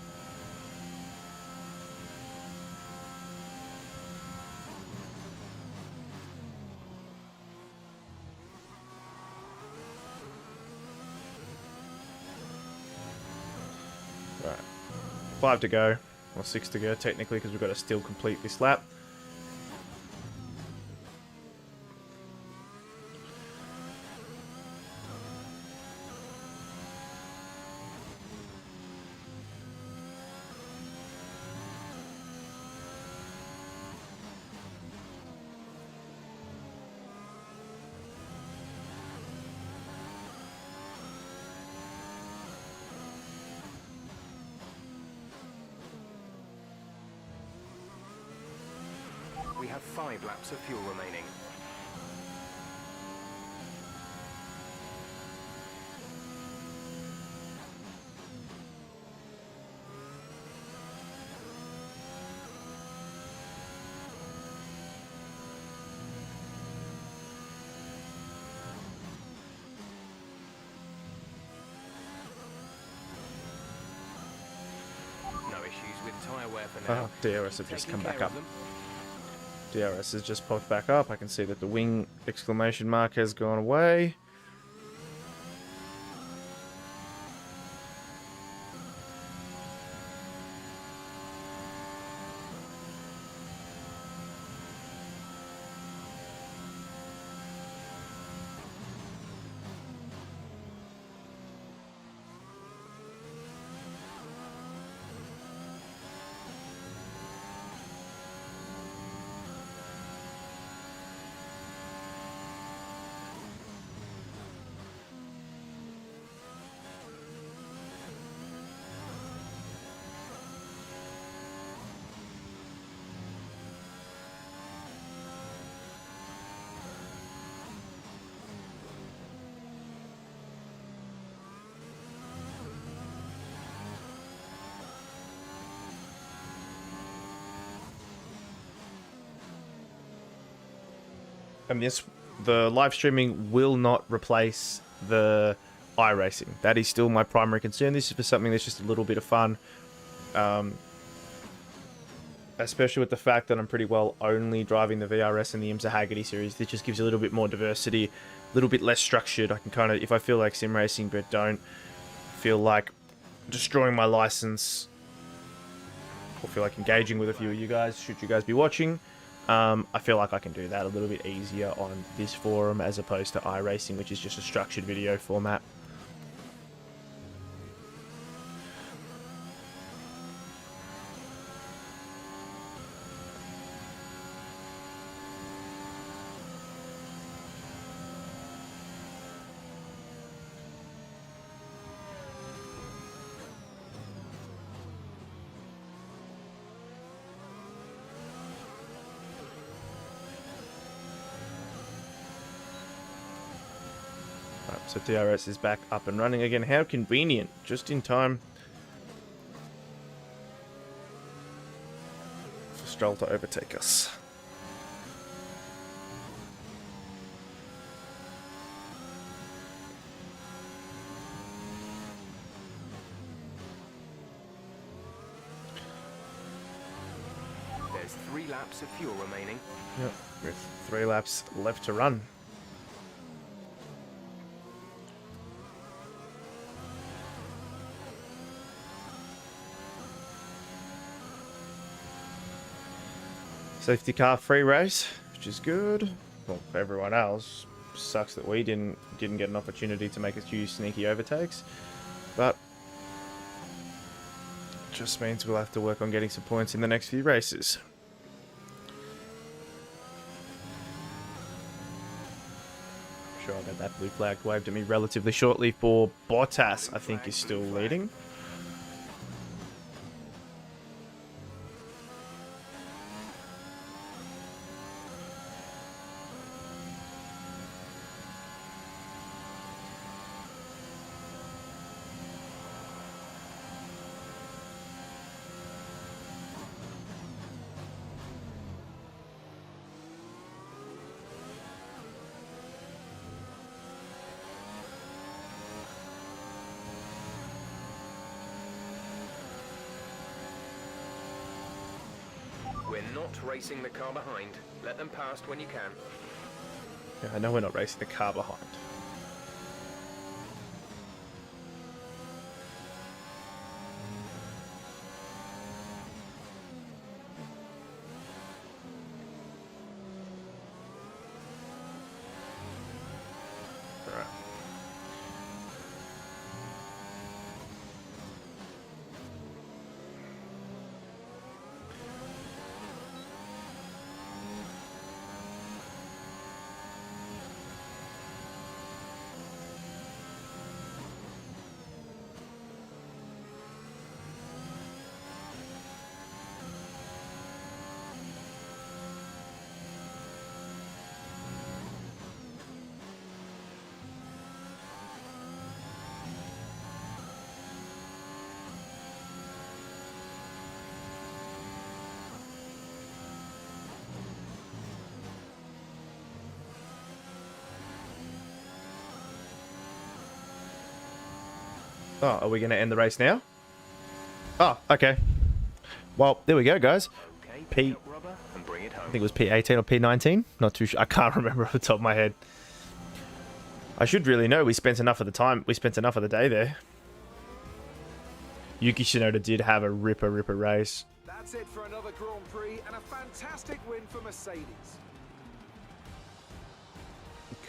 Speaker 1: Right, 5 to go. Or 6 to go, technically, because we've got to still complete this lap.
Speaker 4: We have 5 laps of fuel remaining. there for now.
Speaker 1: DRS have just
Speaker 4: Taking
Speaker 1: come back
Speaker 4: care
Speaker 1: up.
Speaker 4: of them.
Speaker 1: DRS has just popped back up. I can see that the wing exclamation mark has gone away. And the live streaming will not replace the iRacing. That is still my primary concern. This is for something that's just a little bit of fun. Especially with the fact that I'm pretty well only driving the VRS and the IMSA Haggerty series. This just gives a little bit more diversity, a little bit less structured. I can kind of, if I feel like sim racing but don't feel like destroying my license, or feel like engaging with a few of you guys, should you guys be watching, I feel like I can do that a little bit easier on this forum as opposed to iRacing, which is just a structured video format. So DRS is back up and running again. How convenient. Just in time for Stroll to overtake us.
Speaker 4: There's 3 laps of fuel remaining.
Speaker 1: Yep, with 3 laps left to run. Safety car free race, which is good. Well, for everyone else, sucks that we didn't get an opportunity to make a few sneaky overtakes, but just means we'll have to work on getting some points in the next few races. I'm sure I'll get that blue flag waved at me relatively shortly for Bottas. I think is still leading.
Speaker 4: We're not racing the car behind. Let them past when you can.
Speaker 1: Yeah, I know we're not racing the car behind. All right. Oh, are we going to end the race now? Oh, okay. Well, there we go, guys.
Speaker 4: Okay,
Speaker 1: P-
Speaker 4: pick up rubber and bring it
Speaker 1: I
Speaker 4: home.
Speaker 1: think it was P18 or P19. Not too sure. I can't remember off the top of my head. I should really know. We spent enough of the time. We spent enough of the day there. Yuki Tsunoda did have a ripper race.
Speaker 5: That's it for another Grand Prix and a fantastic win for Mercedes.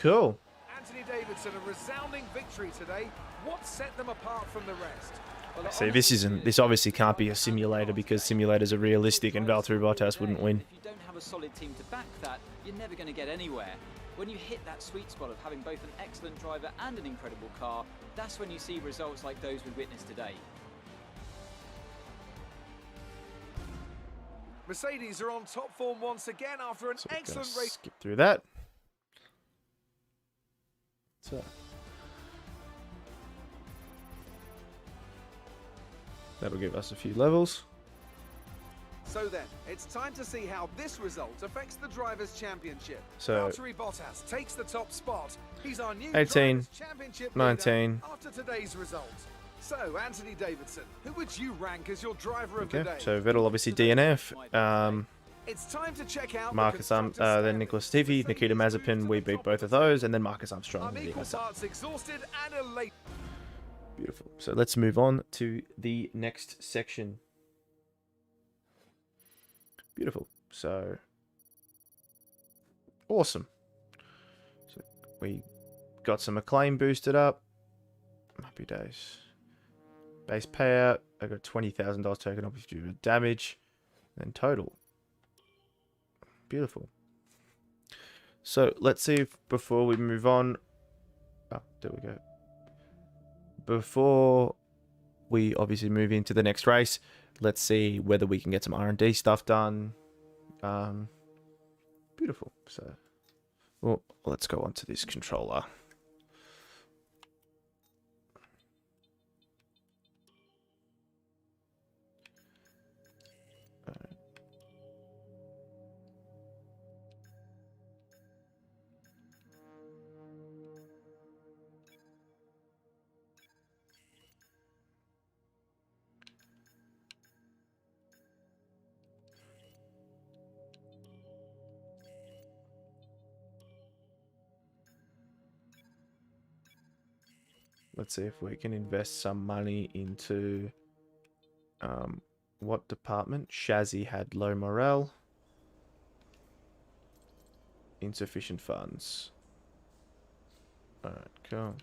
Speaker 1: Cool.
Speaker 5: Anthony Davidson, a resounding victory today. What set them apart from the rest? Well,
Speaker 1: See, this obviously can't be a simulator because simulators are realistic and Valtteri Bottas wouldn't win.
Speaker 7: If you don't have a solid team to back that, you're never going to get anywhere. When you hit that sweet spot of having both an excellent driver and an incredible car, that's when you see results like those we witnessed today.
Speaker 5: Mercedes are on top form once again after an
Speaker 1: So we're gonna
Speaker 5: excellent race.
Speaker 1: skip through that. So that'll give us a few levels.
Speaker 5: So then, it's time to see how this result affects the Drivers' Championship.
Speaker 1: So
Speaker 5: Valtteri Bottas takes the top spot. He's our new
Speaker 1: 18,
Speaker 5: Drivers' Championship
Speaker 1: 19.
Speaker 5: leader after today's result. So, Anthony Davidson, who would you rank as your driver of
Speaker 1: Okay,
Speaker 5: the day?
Speaker 1: so Vettel obviously DNF.
Speaker 5: It's time to check out
Speaker 1: Marcus then Nicholas Tiffy, Nikita Mazepin. We beat both of those, and then Marcus Armstrong.
Speaker 5: I'm
Speaker 1: and
Speaker 5: equal
Speaker 1: Lewis.
Speaker 5: parts exhausted and elated.
Speaker 1: Beautiful. So let's move on to the next section. Beautiful. So awesome. So we got some acclaim boosted up. Happy days. Base payout. I got $20,000 taken off due to damage. Then total. Beautiful. So let's see if before we move on. Oh, there we go. Before we obviously move into the next race, let's see whether we can get some R&D stuff done. Beautiful. So, well, let's go on to this controller. Let's see if we can invest some money into what department? Shazzy had low morale. Insufficient funds. Alright, cool.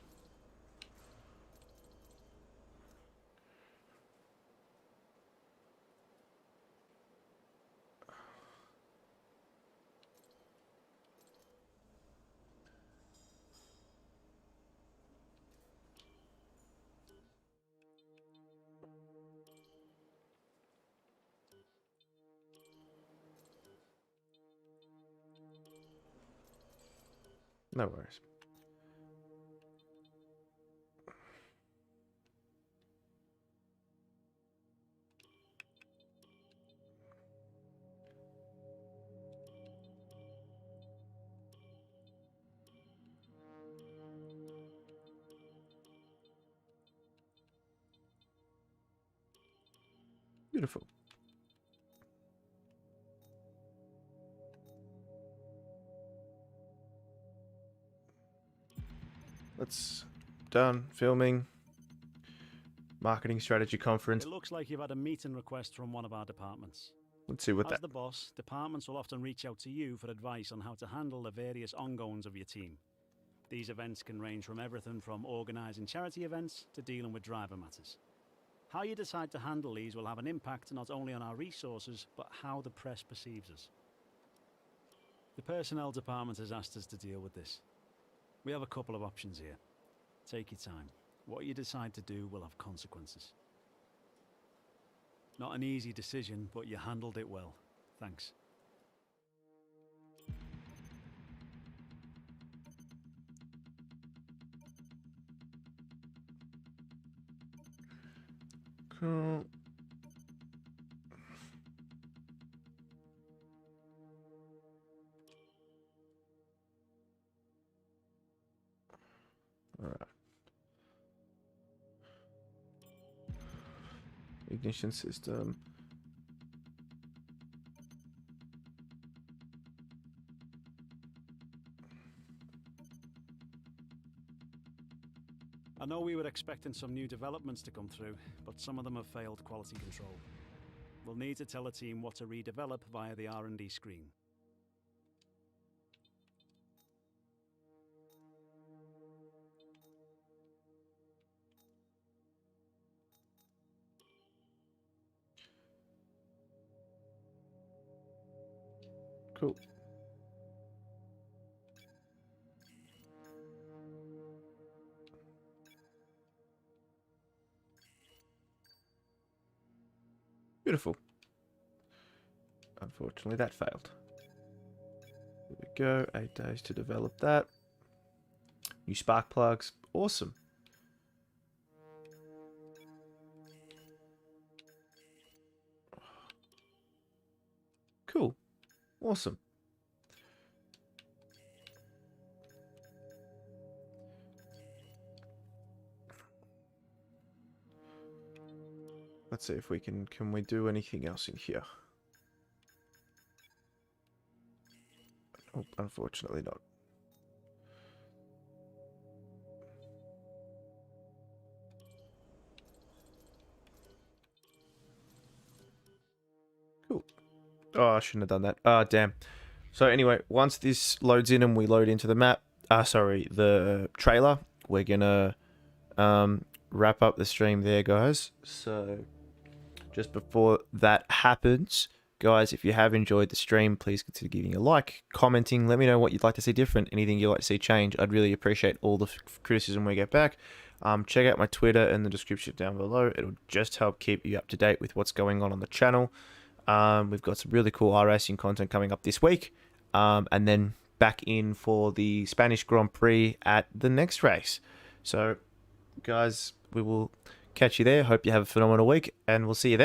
Speaker 1: No worries. Beautiful. Let's done filming. Marketing strategy conference.
Speaker 2: It looks like you've had a meeting request from one of our departments.
Speaker 1: Let's see what
Speaker 2: As
Speaker 1: that.
Speaker 2: the boss, departments will often reach out to you for advice on how to handle the various ongoings of your team. These events can range from everything from organising charity events to dealing with driver matters. How you decide to handle these will have an impact not only on our resources, but how the press perceives us. The personnel department has asked us to deal with this. We have a couple of options here. Take your time. What you decide to do will have consequences. Not an easy decision, but you handled it well. Thanks.
Speaker 1: Cool. Alright. Ignition system.
Speaker 2: I know we were expecting some new developments to come through, but some of them have failed quality control. We'll need to tell the team what to redevelop via the R&D screen.
Speaker 1: Cool. Beautiful. Unfortunately, that failed. Here we go. 8 days to develop that. New spark plugs. Awesome. Cool. Awesome. Let's see if we can we do anything else in here? Oh, unfortunately not. Cool. Oh, I shouldn't have done that. Ah, damn. So anyway, once this loads in and we load into the map, sorry, the trailer, we're gonna wrap up the stream there, guys. So just before that happens, guys, if you have enjoyed the stream, please consider giving a like, commenting, let me know what you'd like to see different, anything you'd like to see change. I'd really appreciate all the criticism we get back. Check out my Twitter in the description down below. It'll just help keep you up to date with what's going on the channel. We've got some really cool iRacing content coming up this week. And then back in for the Spanish Grand Prix at the next race. So, guys, we will catch you there. Hope you have a phenomenal week, and we'll see you there.